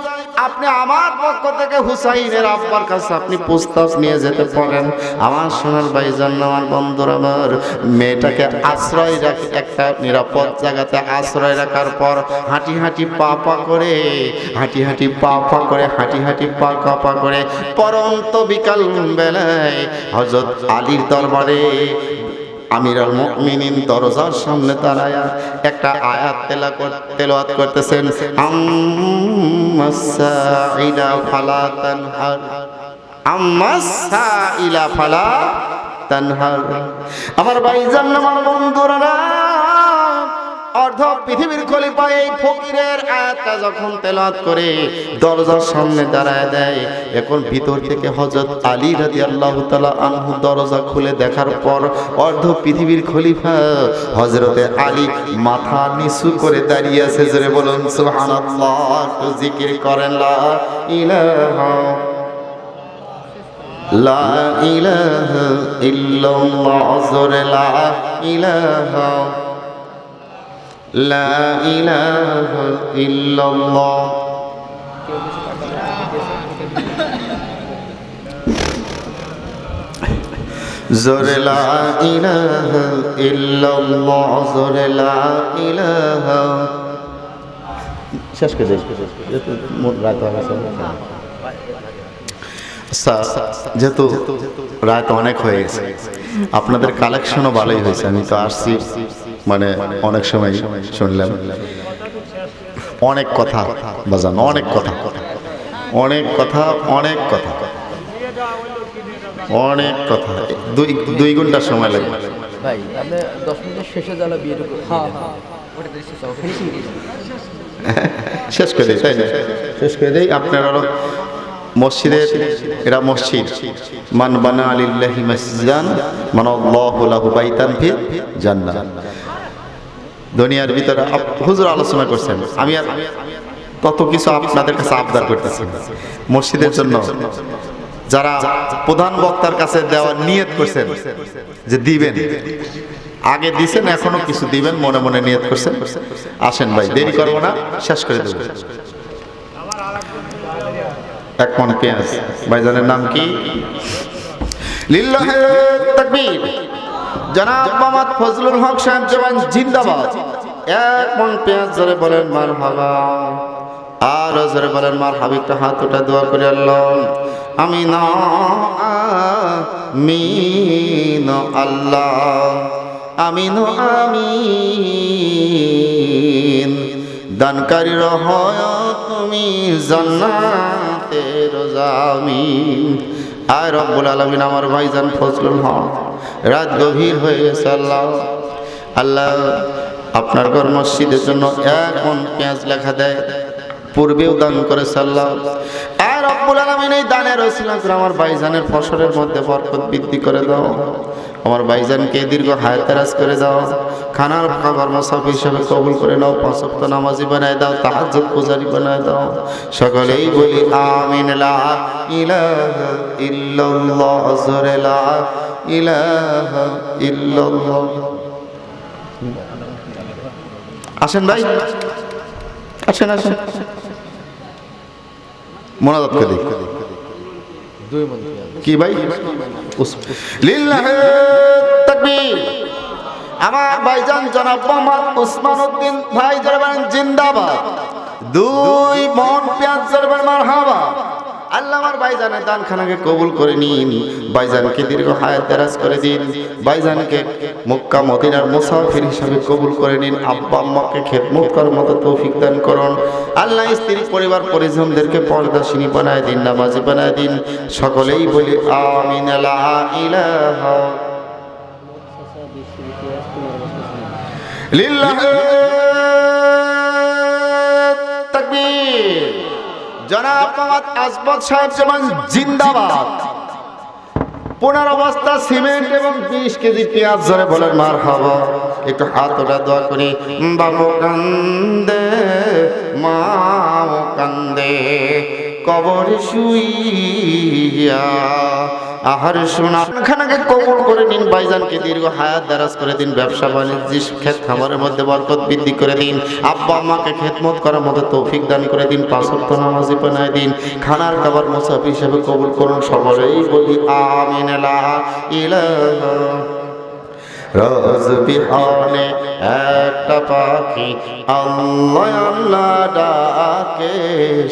আপনি আমার পক্ষ থেকে হুসাইনের আব্বার কাছে আপনি প্রস্তাব নিয়ে যেতে পারেন। আমার সোনার ভাইজান, আমার বন্ধুরা, আমার মেয়েটাকে আশ্রয় রাখি, একটা নিরাপদ জায়গাতে আশ্রয় রাখার পর হাঁটি হাঁটি পা পা করে, হাঁটি হাঁটি পা পা করে, হাঁটি হাঁটি পা পা করে পরন্ত বিকাল বেলায় হযরত আলীর দরবারে আমিরুল মুমিনিন দরজার সামনে দাঁড়ায়া একটা আয়াত তেলাওয়াত করতেছেন, আম্মাস-সাইলা ফালা তানহার, আম্মাস-সাইলা ফালা তানহার। আমার ভাইজান, আমার বন্ধুরা, অর্ধ পৃথিবীর খলিফা এই ফকিরের আয়াতটা যখন তেলাওয়াত করে দরজার সামনে দাঁড়ায় দেয়, এখন ভিতর থেকে হযরত আলী রাদিয়াল্লাহু তাআলা আনহু দরজা খুলে দেখার পর অর্ধ পৃথিবীর খলিফা হযরতে আলী মাথা নিচু করে দাঁড়িয়ে আছে। জোরে বলুন সুবহানাল্লাহ। একটু জিকির করেন লা ইলাহা লা ইলাহা ইল্লাল্লাহ। জোরে লা ইলাহা লা ইলাহা ইল্লাল্লাহ। জোরে লা ইলাহা ইল্লাল্লাহ। জোরে লা ইলাহা। শেষ করে মোট রাত হয়ে গেছে। যেহেতু রাত অনেক হয়ে গেছে, আপনাদের কালেকশনও ভালোই হয়েছে। আমি তো আসছি মানে অনেক সময় শুনলাম অনেক কথা বাজান, অনেক কথা অনেক কথা অনেক কথা অনেক কথা। দুই ঘন্টা সময় লাগবে ভাই। আপনি 10 মিনিটের শেষে জ্বালা বিয়ে করুন। হ্যাঁ ওটা ফিনিশিং শেষ করে দিই, তাই না? শেষ করে দিই। আপনার আরো মসজিদের, এটা মসজিদ, মান বানা লিল্লাহি মাসজিদান মানাল্লাহু লাহু বাইতান ফিল জান্নাহ। দুনিয়ার ভিতরে হুজুর আলোচনা করছেন, আমি আর কত কিছু আপনাদের কাছে আবদার করতেছি। মসজিদের জন্য যারা প্রধান বক্তার কাছে দেওয়ার নিয়ত করছেন যে দিবেন, আগে দিছেন, এখনো কিছু দিবেন, মনে মনে নিয়ত করছেন, আসেন ভাই, দেরি করবো না, শেষ করে দেব। এক মন পেঁয়াজ। ভাইজানের নাম কি? লিল্লাহি তাকবীর। জনাব মোহাম্মদ ফজলুল হক সাহেব জওয়ান জিন্দাবাদ। এক মন পেঁয়াজ জোরে বলেন মারহাবা। আর জোরে বলেন মারহাবা। একটা হাত উঠা দোয়া করে আল্লাহ আমিন আমিন আল্লাহ আমিন আমিন। দানকারী হয় তুমি জান্নাতের জামিন। আয় রব্বুল আলামিন, আমার ভাইজান ফজলুল হক, রাত গভীর হয়ে গেছে আল্লাহ, আল্লাহ আপনার ঘর মসজিদের জন্য এক মন পেঁয়াজ লেখা দেয়, পূর্বেও দান করেছে আল্লাহ। আয় রব্বুল আলামিন, এই দানের ওসিলা করে আমার ভাইজানের ফসলের মধ্যে বরকত বৃদ্ধি করে দাও, আমার ভাইজানকে দীর্ঘ হায়াতেরাজ করে দাও, খানার খাবার মুসাফির হিসেবে কবুল করে নাও, 5 ওয়াক্ত নামাজি বানায় দাও, তাহাজ্জুদ পূজারী বানায় দাও। সকলেই বলি আমিন। লা ইলাহা ইল্লাল্লাহ। জোরে লা ইলাহা ইল্লাল্লাহ। আসেন ভাই, আসেন আসেন, মোনাজাত করে দিই। কি ভাই? লিল্লাহি তাকবীর। আমার ভাইজান জনাব মোহাম্মদ উসমান উদ্দিন ভাই জরবান জিন্দাবাদ। 2 মন পেঁয়াজ জরবান মারহাবা। আল্লাহ আমার ভাইজানের দানখানাকে কবুল করে নিন, ভাইজানকে দীর্ঘ হায়াত দারাজ করে দিন, ভাইজানকে মক্কা মদিনার মুসাফির হিসেবে কবুল করে নিন, আব্বা আম্মাকে খেদমত করার মতো তৌফিক দান করুন। আল্লাহ স্ত্রী পরিবার পরিজনদেরকে পর্দাশিনী বানায় দিন, নামাজি বানায় দিন। সকলেই বলি আমিন। লা ইলাহা লিল্লাহি তাকবীর। জনাব মোহাম্মদ আসবাদ সাহেব যেমন জিন্দাবাদ। 15 বস্তা সিমেন্ট এবং 20 কেজি পেঁয়াজ জোরে বলেন মারহাবা। একটু হাত ওঠা দোয়া করি। বাবু কান্দে মাও কান্দে কবরে শুইয়া, আহার শোনা খানাকে কবুল করে নিন, ভাইজানকে দীর্ঘ হায়াত দারাজ করে দিন, ব্যবসা বাণিজ্য ক্ষেত খামারের মধ্যে বরকত বৃদ্ধি করে দিন, আব্বা আম্মাকে খেদমত করার মতো তৌফিক দান করে দিন, 5 ওয়াক্ত নামাজি বানায় দিন, খানার খাবার মুসাফির হিসেবে কবুল করুন। সকলেই বলি আমিন। লা ইলাহা। রোজ বিহানে একটা পাখি আল্লাহ আল্লাহ ডাকে,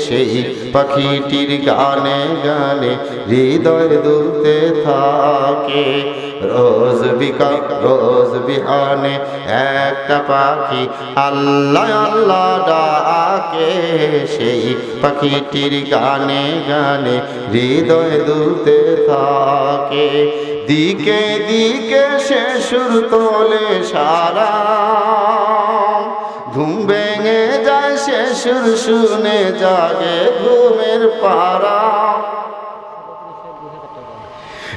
সেই পাখিটির গানে গানে হৃদয় দুলতে থাকে। রোজ বিহানে একটা পাখি আল্লাহ আল্লাহ ডাকে, সেই পাখিটির গানে গানে হৃদয় দুলতে থাকে। দিকে দিকে সে সুর তোলে সারা, ঘুম ভেঙে যায় সে সুর শুনে জাগে ঘুমের পাড়া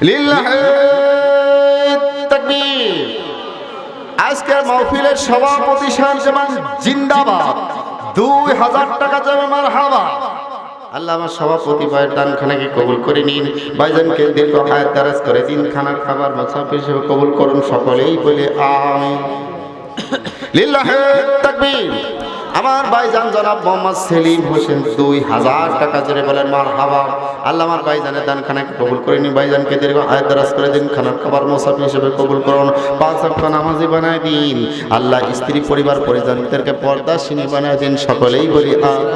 লিল্লাহি তাকবীর। আজকের মাহফিলের সভাপতি সাহেব যেমন জিন্দাবাদ, 2000 টাকা যাবে মারহাবা। আল্লাহ আমার সভাপতি ভাইয়ের দানখানাকে কবুল করে নিন, ভাইজানকে দীর্ঘ হায়াত দারাজ করে দিন, খানার খাবার মুসাফির হিসেবে কবুল করুন, সকলেই বলে আমিন। লিল্লাহি তাকবীর। আমার ভাইজান জনাব মোহাম্মদ সেলিম হোসেন 2000 টাকা জোরে বলেন মারহাবা। আল্লাহ আমার ভাইজানের দানখানাকে কবুল করে নিন, ভাইজানকে দীর্ঘ হায়াত দারাজ করে দিন, খানার খাবার মুসাফির হিসেবে কবুল করুন, 5 ওয়াক্ত নামাজি বানায় দিন। আল্লাহ স্ত্রী পরিবার পরিজনদেরকে পর্দাশীনী বানায় দিন, সকলেই বলি আমিন।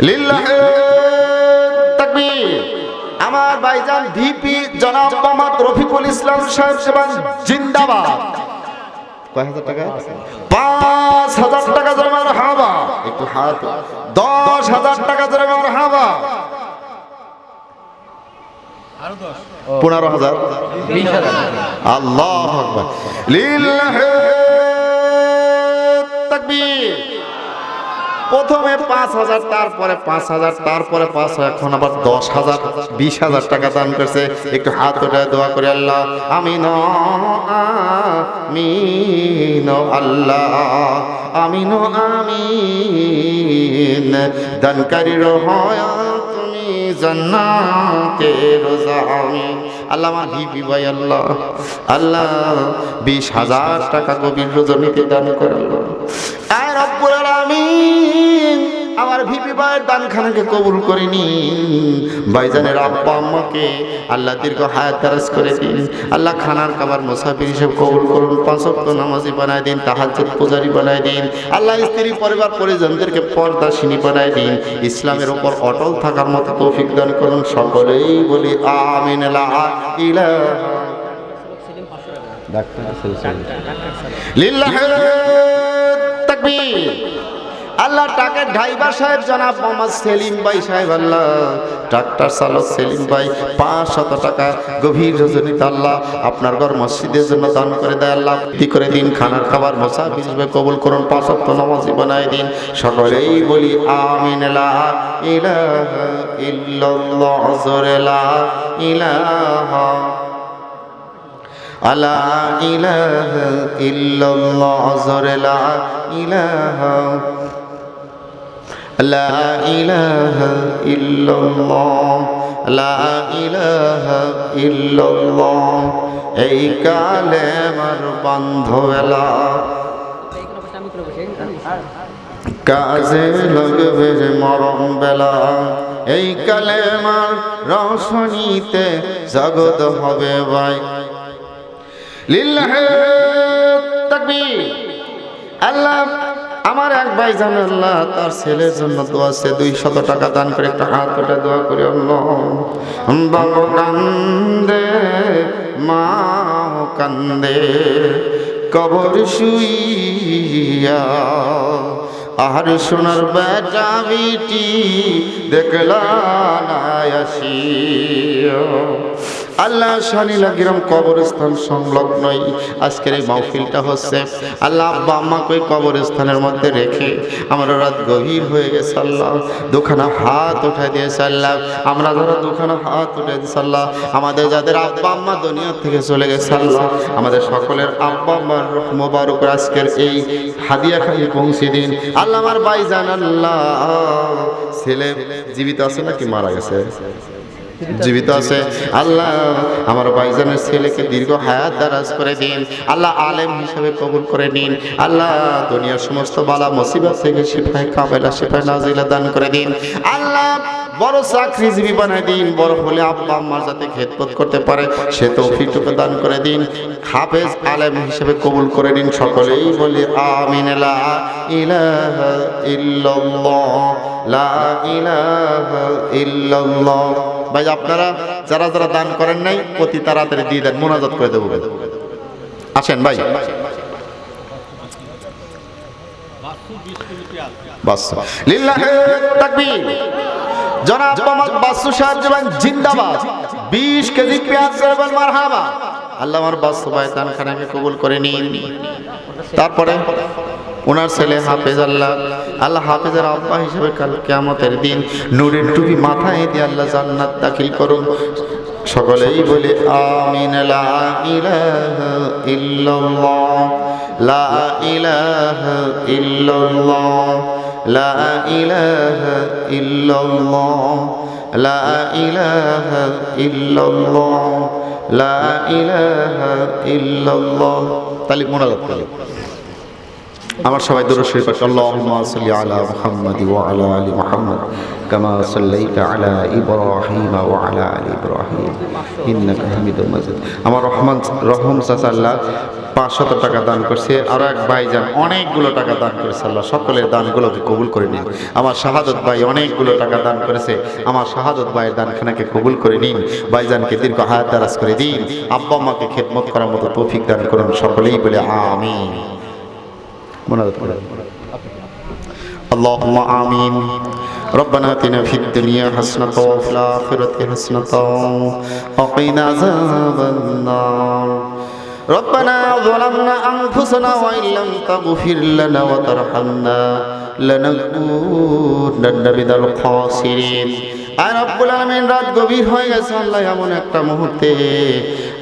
লিল্লাহি তাকবীর। আমার ভাইজান ভিপি জনাব মোহাম্মদ রফিকুল ইসলাম সাহেব সেবান জিন্দাবাদ। কয় হাজার টাকা? 5000 টাকা জোরে মারহাবা। একটু হাত। 10000 টাকা জোরে মারহাবা। 15000 20,000 আল্লাহু আকবার। লিল্লাহি তাকবীর। প্রথমে 5000, তারপরে 5000, তারপরে 500, এখন আবার 10,000, 20,000 টাকা দান করছে। একটু হাত উঠায় দোয়া করে আল্লাহ আমিন আমিন আল্লাহ আমিন আমিন। দানকারীর হয় তুমি জান্নাতের জামিন। আল্লাহ আমার ভিপি ভাই আল্লাহ আল্লাহ 20,000 টাকা গভীর রজনীতে দান করে আল্লাহ। আয় রব্বুল আলামিন আমার ভিপি ভাইয়ের দানখানাকে কবুল করে নিন, ভাইজানের আব্বা আম্মাকে আল্লাহ দীর্ঘ হায়াত দারাজ করে দিন, আল্লাহ খানার খাবার মুসাফির হিসেবে কবুল করুন, 5 ওয়াক্ত নামাজি বানায় দিন, তাহাজ্জুদ পূজারী বানায় দিন। আল্লাহ স্ত্রী পরিবার পরিজনদেরকে পর্দাশীনী বানায় দিন, ইসলামের উপর অটল থাকার মতো তৌফিক দান করুন, সকলেই বলি আমিন। লা ইলাহা লিল্লাহি তাকবীর। আল্লাহ ট্রাকের ড্রাইভার সাহেব জনাব মোহাম্মদ সেলিম ভাই সাহেব, আল্লাহ ট্রাক্টর চালক সেলিম ভাই 500 টাকা গভীর রজনীতে আল্লাহ আপনার ঘর মসজিদের জন্য দান করে দেয়, আল্লাহ কি করে দিন, খানার খাবার মুসাফির হিসেবে কবুল করুন, 5 ওয়াক্ত নামাজি বানায় দিন, সকলেই বলি আমিন। লা ইলাহা ইল্লাল্লাহ জোরে লা ইলাহা আলা ইলাহা ইল্লাল্লাহ জোরে লা ইলাহা লা ইলাহা ইল্লাল্লাহ লা ইলাহা ইল্লাল্লাহ। এই কালেমার বান্ধবেলা কাজে লাগবে রে মরম বেলা, এই কালেমার রওশনীতে জগৎ হবে ভাই। লিল্লাহি তাকবীর। আল্লাহ আমার এক ভাই জান আল্লাহ তার ছেলের জন্য দোয়া আছে, 200 টাকা দান করে একটা হাত ওটা দোয়া করে আল্লাহ বাবা কান্দে মা কান্দে কবর শুইয়া, আর সোনার বেটা বিটি দেখলা না আসিয়া। আল্লাহ শানিলা গ্রাম কবরস্থান সংলগ্নই আজকের এই মাহফিলটা হচ্ছে। আল্লাহ আব্বা আম্মাকে কবরস্থানের মধ্যে রেখে আমরা রাত গভীর হয়ে গেছে আল্লাহ, দুখানা হাত উঠাই দিয়েছে আল্লাহ, আমরা যারা দুখানা হাত উঠে দিয়েছে আল্লাহ, আমাদের যাদের আব্বা আম্মা দুনিয়া থেকে চলে গেছে আল্লাহ, আমাদের সকলের আব্বা আম্মার মোবারক আজকের এই হাদিয়া খালি পৌঁছে দিন আল্লাহ। আমার ভাইজান আল্লাহ ছেলে জীবিত আছে নাকি মারা গেছে? জীবিত আছে আল্লাহ। আমার ভাইজানের ছেলেকে দীর্ঘ হায়াত দারাজ করে দিন আল্লাহ, আলেম হিসেবে কবুল করে নিন আল্লাহ, দুনিয়ার সমস্ত বালা মুসিবত থেকে শিফায়ে কামেলা শিফায়ে নাজিলা দান করে দিন আল্লাহ, বড় চাকরিজীবী বানায় দিন, বড় হলে আব্বা আম্মার যাতে খেদমত করতে পারে সে তৌফিক দান করে দিন, হাফেজ আলেম হিসেবে কবুল করে নিন, সকলেই বলি আমিন। লা ইলাহা ইল্লাল্লাহ লা ইলাহা ইল্লাল্লাহ। ভাই আপনারা যারা যারা দান করেন নাই অতি তাড়াতাড়ি দিয়ে দেন, মোনাজাত করে দেবো। আসেন ভাই। বাস লিল্লাহি তাকবীর। জনাব মোহাম্মদ বাসু সাহেব জিন্দাবাদ। 20 কেজি পেঁয়াজ দেবেন মারহাবা। আল্লাহ আমার বাস্তবায়ন খানাকে কবুল করে নিন। তারপরে ওনার ছেলে হাফেজ, আল্লাহ আল্লাহ হাফেজের আব্বা হিসেবে কাল কিয়ামতের দিন নূরের টুপি মাথায় দিয়ে আল্লাহ জান্নাত দাখিল করুন। সকলেই বলে আমিন। লা ইলাহা ইল্লাল্লাহ, লা ইলাহা ইল্লাল্লাহ, লা ইলাহা ইল্লাল্লাহ, লা ইলাহা ইল্লাল্লাহ, লা ইলাহা ইল্লাল্লাহ। তালিক মোনাজাত করি। আমার সবাই দুরূদ শরীফ পড়ি। আল্লাহুম্মা সাল্লি আলা মুহাম্মাদ ওয়া আলা আলি মুহাম্মাদ কামা সাল্লাইতা আলা ইব্রাহিম ওয়া আলা আলি ইব্রাহিম ইন্নাকা হামিদুম মাজিদ। আমার রহম চাচা আল্লাহ 500 টাকা দান করছে, আরো এক ভাইজান অনেকগুলো টাকা দান করেছে। আল্লাহ সকলের দানগুলোকে কবুল করে নিন। আমার শাহাদত ভাই অনেকগুলো টাকা দান করেছে, আমার শাহাদত ভাইয়ের দানখানাকে কবুল করে নিন। ভাইজানকে দীর্ঘ হায়াত দারাজ করে দিন, আব্বা আম্মাকে খেদমত করার মতো তৌফিক দান করুন। সকলেই বলে আমিন। اللهم آمين. ربنا آتنا في الدنيا حسنة وفي الآخرة حسنة وقنا عذاب النار. ربنا ظلمنا أنفسنا وإن لم تغفر لنا وترحمنا لنكونن من الخاسرين. আর রব্বুল আলামিন রাত গভীর হয়ে গেছে আল্লাহ, এমন একটা মুহূর্তে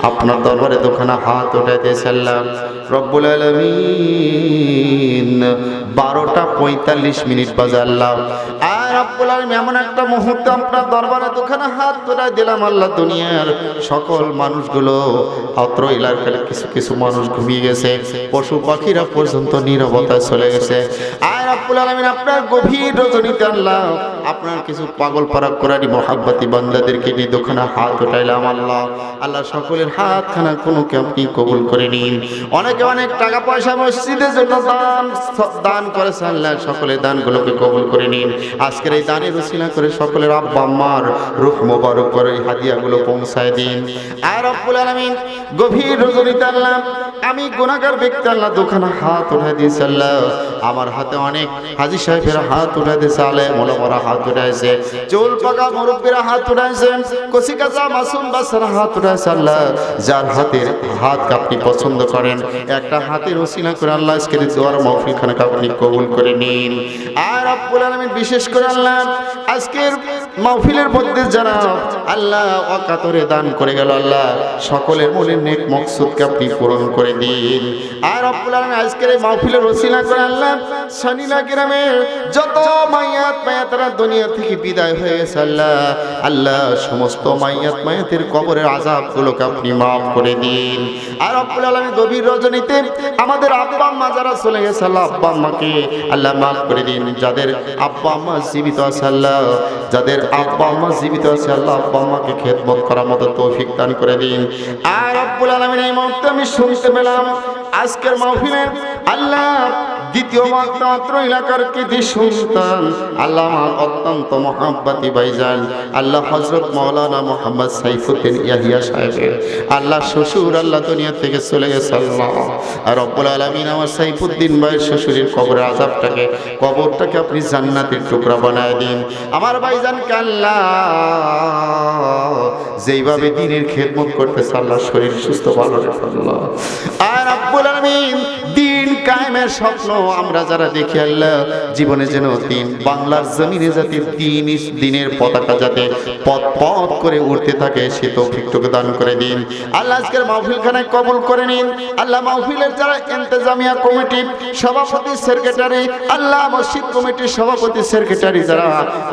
আপনার দরবারে দুখানা হাত উঠাইতেছে আল্লাহ রব্বুল আলামিন 12:45 বাজে আল্লাহ। আর রব্বুল আলামিন এমন একটা মুহূর্তে আপনার দরবারে দুখানা হাত উঠাই দিলাম আল্লাহ, দুনিয়ার সকল মানুষগুলো অত্র এলাকার কিছু কিছু মানুষ ঘুমিয়ে গেছে, পশু পাখিরা পর্যন্ত নীরবতায় চলে গেছে। আর রব্বুল আলামিন আপনার গভীর রজনীতে আল্লাহ আপনার কিছু পাগল পারা কোরআনি মহাব্বতী বান্দাদেরকে নিয়ে দুখানা হাত উঠাইলাম আল্লাহ। আল্লাহ সকলের হাতখানা কোনোকে আপনি কবুল করে নিন। অনেকে অনেক টাকা পয়সা মসজিদের জন্য দান করেছে আল্লাহ, সকলের দানগুলোকে কবুল করে নিন। আজকের এই দানের উসিলা করে সকলের আব্বা আম্মার রূহ মোবারক করে হাদিয়াগুলো পৌঁছায় দিন। আর রব্বুল আলামিন গভীর রজনীতে আল্লাহ আমি গুনাহগার ব্যক্তি আল্লাহ দুখানা হাত উঠাই দিয়েছে আল্লাহ। আমার হাতে অনেক হাজী সাহেবেরা হাত উঠাই দিয়েছে, আলেম ওলামারা হাত উঠাইছে, চুল পাকা মুরব্বীরা হাত উঠাইছে, কচি কাঁচা মাসুম বাচ্চারা হাত উঠাইছে আল্লাহ। যার হাতের হাত আপনি পছন্দ করেন একটা হাতের ওসিলা করে আল্লাহ আজকের দোয়ার মাহফিলখানাকে আপনি কবুল করে নিন। আর রব্বুল আলামিন বিশেষ করে আল্লাহ আজকের মাহফিলের মধ্যে যারা আল্লাহ অকাতরে দান করে গেল আল্লাহ সকলের মনের নেক মকসুদকে আপনি পূরণ করে দিন। আর রব্বুল আলামিন আজকের এই মাহফিলের ওসিলা করে আল্লাহ সানিলা গ্রামের যত মাইয়াতরা দুনিয়া থেকে বিদায় হয়ে গেছে আল্লাহ, আল্লাহ সমস্ত মাইয়াতের কবরের আযাবগুলোকে আপনি মাফ করে দিন। আর রব্বুল আলামিন গভীর রজনীতে আমাদের আব্বা আম্মা যারা চলে গেছে আল্লাহ আব্বা আম্মাকে আল্লাহ মাফ করে দিন। যাদের আব্বা আম্মা জীবিত আছে আল্লাহ, যাদের আব্বা আম্মা জীবিত আছে আল্লাহ আব্বা আম্মাকে খেদমত করার মতো তৌফিক দান করে দিন। আর রব্বুল আলামিন এই মুহূর্তে আমি শুনতে পেলাম আজকের মাহফিলে আল্লাহ দ্বিতীয় মাত্র এলাকার কৃতি সন্তান আল্লাহ আমার অত্যন্ত মহাব্বতী ভাইজান আল্লাহ হযরত মাওলানা মুহাম্মদ সাইফুদ্দিন ইয়াহিয়া সাহেবের আল্লাহ শ্বশুর আল্লাহ দুনিয়া থেকে চলে গেছে আল্লাহ। আর রব্বুল আলামিন আমার সাইফুদ্দিন ভাইয়ের শ্বশুরের কবরের কবরটাকে আপনি জান্নাতের টুকরা বানায় দিন। আমার ভাইজানকে আল্লাহ যেইভাবে দ্বীনের খেদমত করতেছে আল্লাহ শরীর সুস্থ ভালো রেখে আল্লাহ। আর রব্বুল আলামিন দ্বীন কায়েমের স্বপ্ন আমরা যারা দেখি আল্লাহ জীবনে যেন দিন বাংলার জমিনে যাতে দ্বীনের পতাকা যাতে পথ পথ করে উঠতে থাকে সে তৌফিকটুকু দান করে দিন আল্লাহ। আজকের মাহফিলখানায় কবুল করে নিন আল্লাহ। মাহফিলের যারা ইন্তেজামিয়া কমিটির সভাপতি সেক্রেটারি আল্লাহ, মসজিদ কমিটির সভাপতি সেক্রেটারি যারা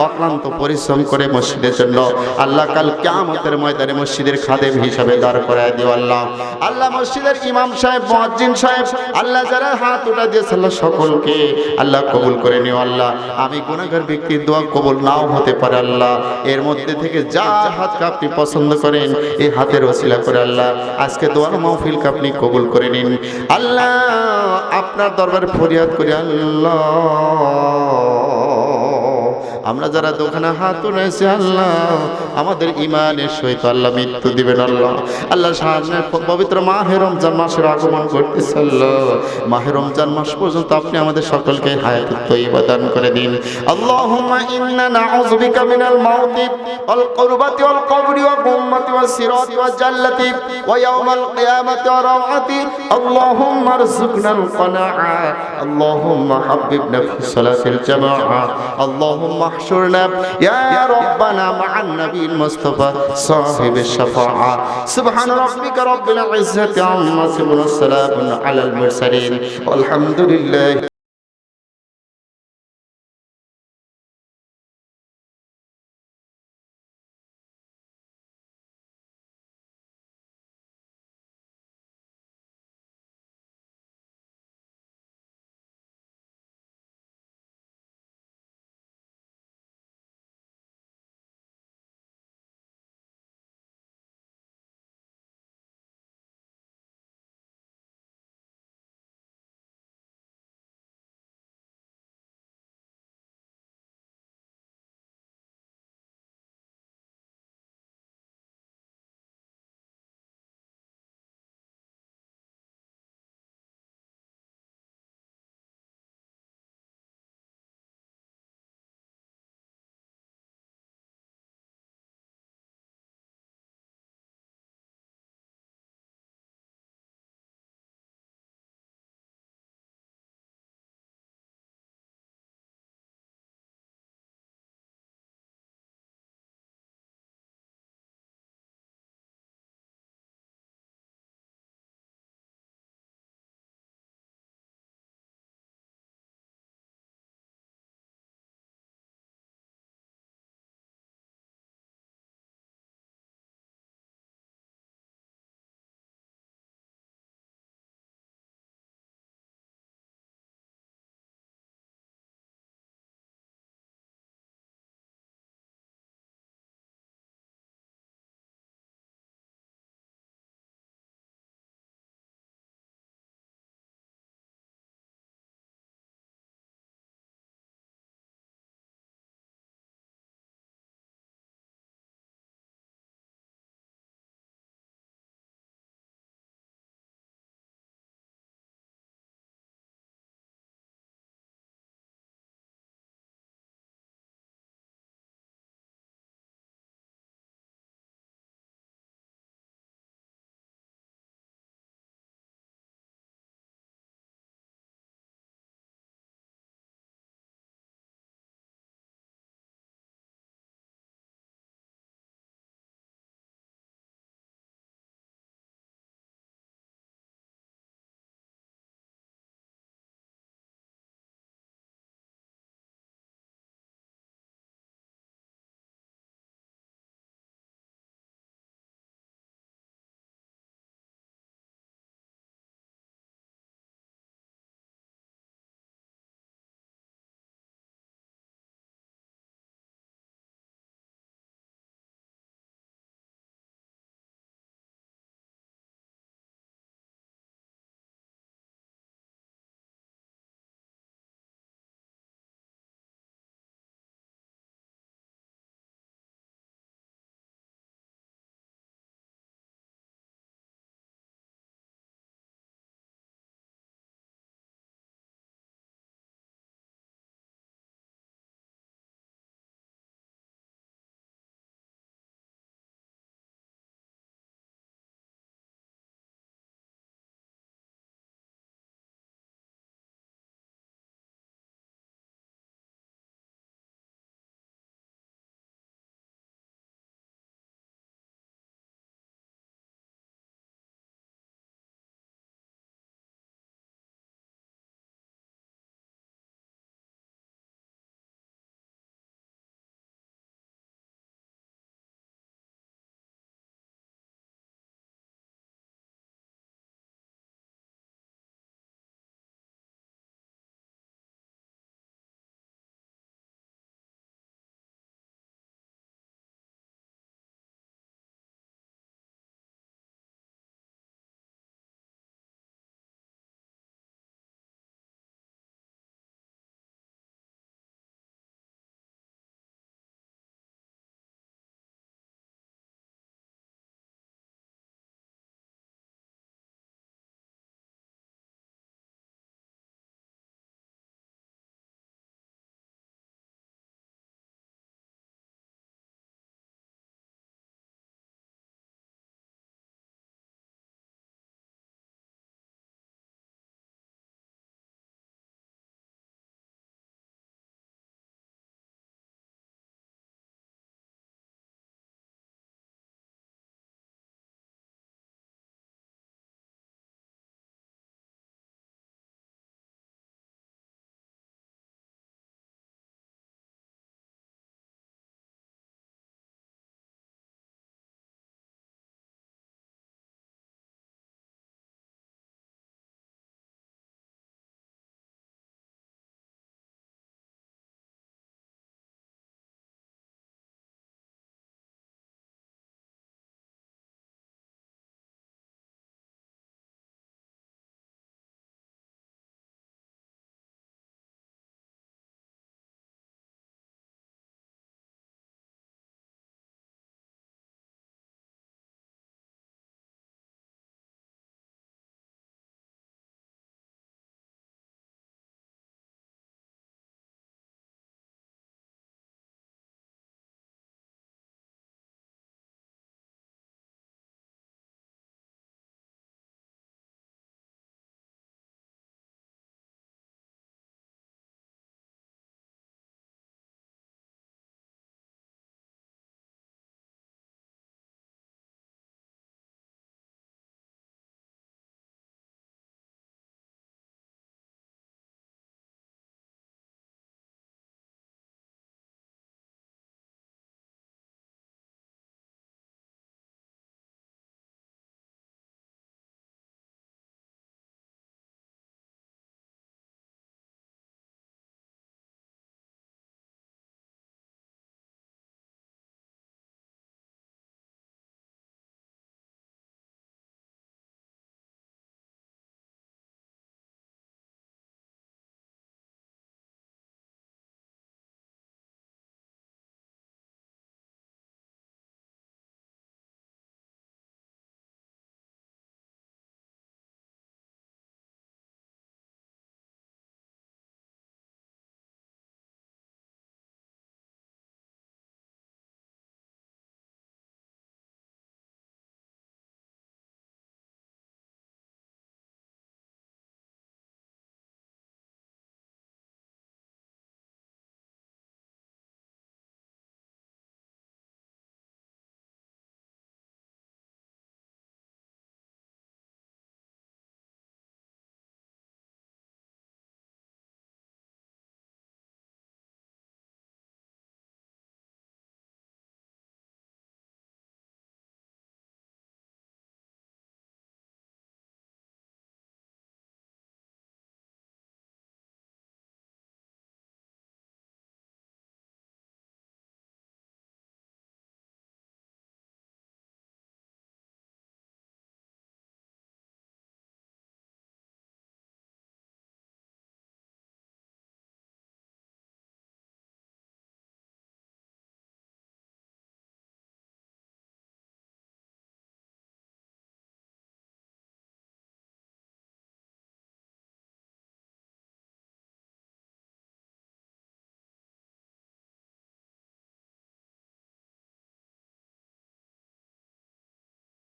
অক্লান্ত পরিশ্রম করে মসজিদের জন্য আল্লাহ কাল কিয়ামতের ময়দানে মসজিদের খাদেম হিসাবে দাঁড় করায় দিও আল্লাহ। আল্লাহ মসজিদের ইমাম সাহেব মুয়াজ্জিন সাহেব আল্লাহ যারা হাত উঠা দিয়েছে আল্লাহ সকলকে আল্লাহ কবুল করে নিও আল্লাহ। আমি গুনাহগার ব্যক্তির দোয়া কবুল নাও হতে পারে আল্লাহ, এর মধ্যে থেকে যা হাতকে আপনি পছন্দ করেন এই হাতের ওসিলা করে আল্লাহ আজকে দোয়ার মাহফিলকে আপনি কবুল করে নিন আল্লাহ। আপনার দরবারে ফরিয়াদ করি আল্লাহ আমরা যারা দোকানে হাত উঠেছি আল্লাহ আমাদের ইমানের সহিত আল্লাহ মৃত্যু দিবেন আল্লাহ। আল্লাহ সামনে পবিত্র মাহে রমজান মাসের আগমন করতেছে আল্লাহ, মাহে রমজান মাস পর্যন্ত আপনি আমাদের সকলকে হায়াতুত তয়্যিবা দান করে দিন। আল্লাহুম্মা ইন্না নাউযু বিকা মিনাল মাউতি ওয়াল কুরবাতি ওয়াল কবরি ওয়া গুম্মাতি ওয়াস সিরাতি ওয়াজ জাল্লাতি ওয়া ইয়াউমাল কিয়ামাতি ওয়া রাওয়াতি। আল্লাহুম্মা আরযুকনাল কানাআ, আল্লাহুম্মা হাব্বিবনা ফি সালাতিল জামাআ, আল্লাহুম্মা আহশুরনা ইয়া রাব্বানা মা'আন নাবিয়িল মুস্তাফা সাহিবিশ শাফাআ। সুবহান রাব্বিকা রাব্বিল ইজ্জাতি আম্মা ইয়াসিফুন ওয়া সালামুন আলাল মুরসালিন ওয়ালহামদুলিল্লাহি।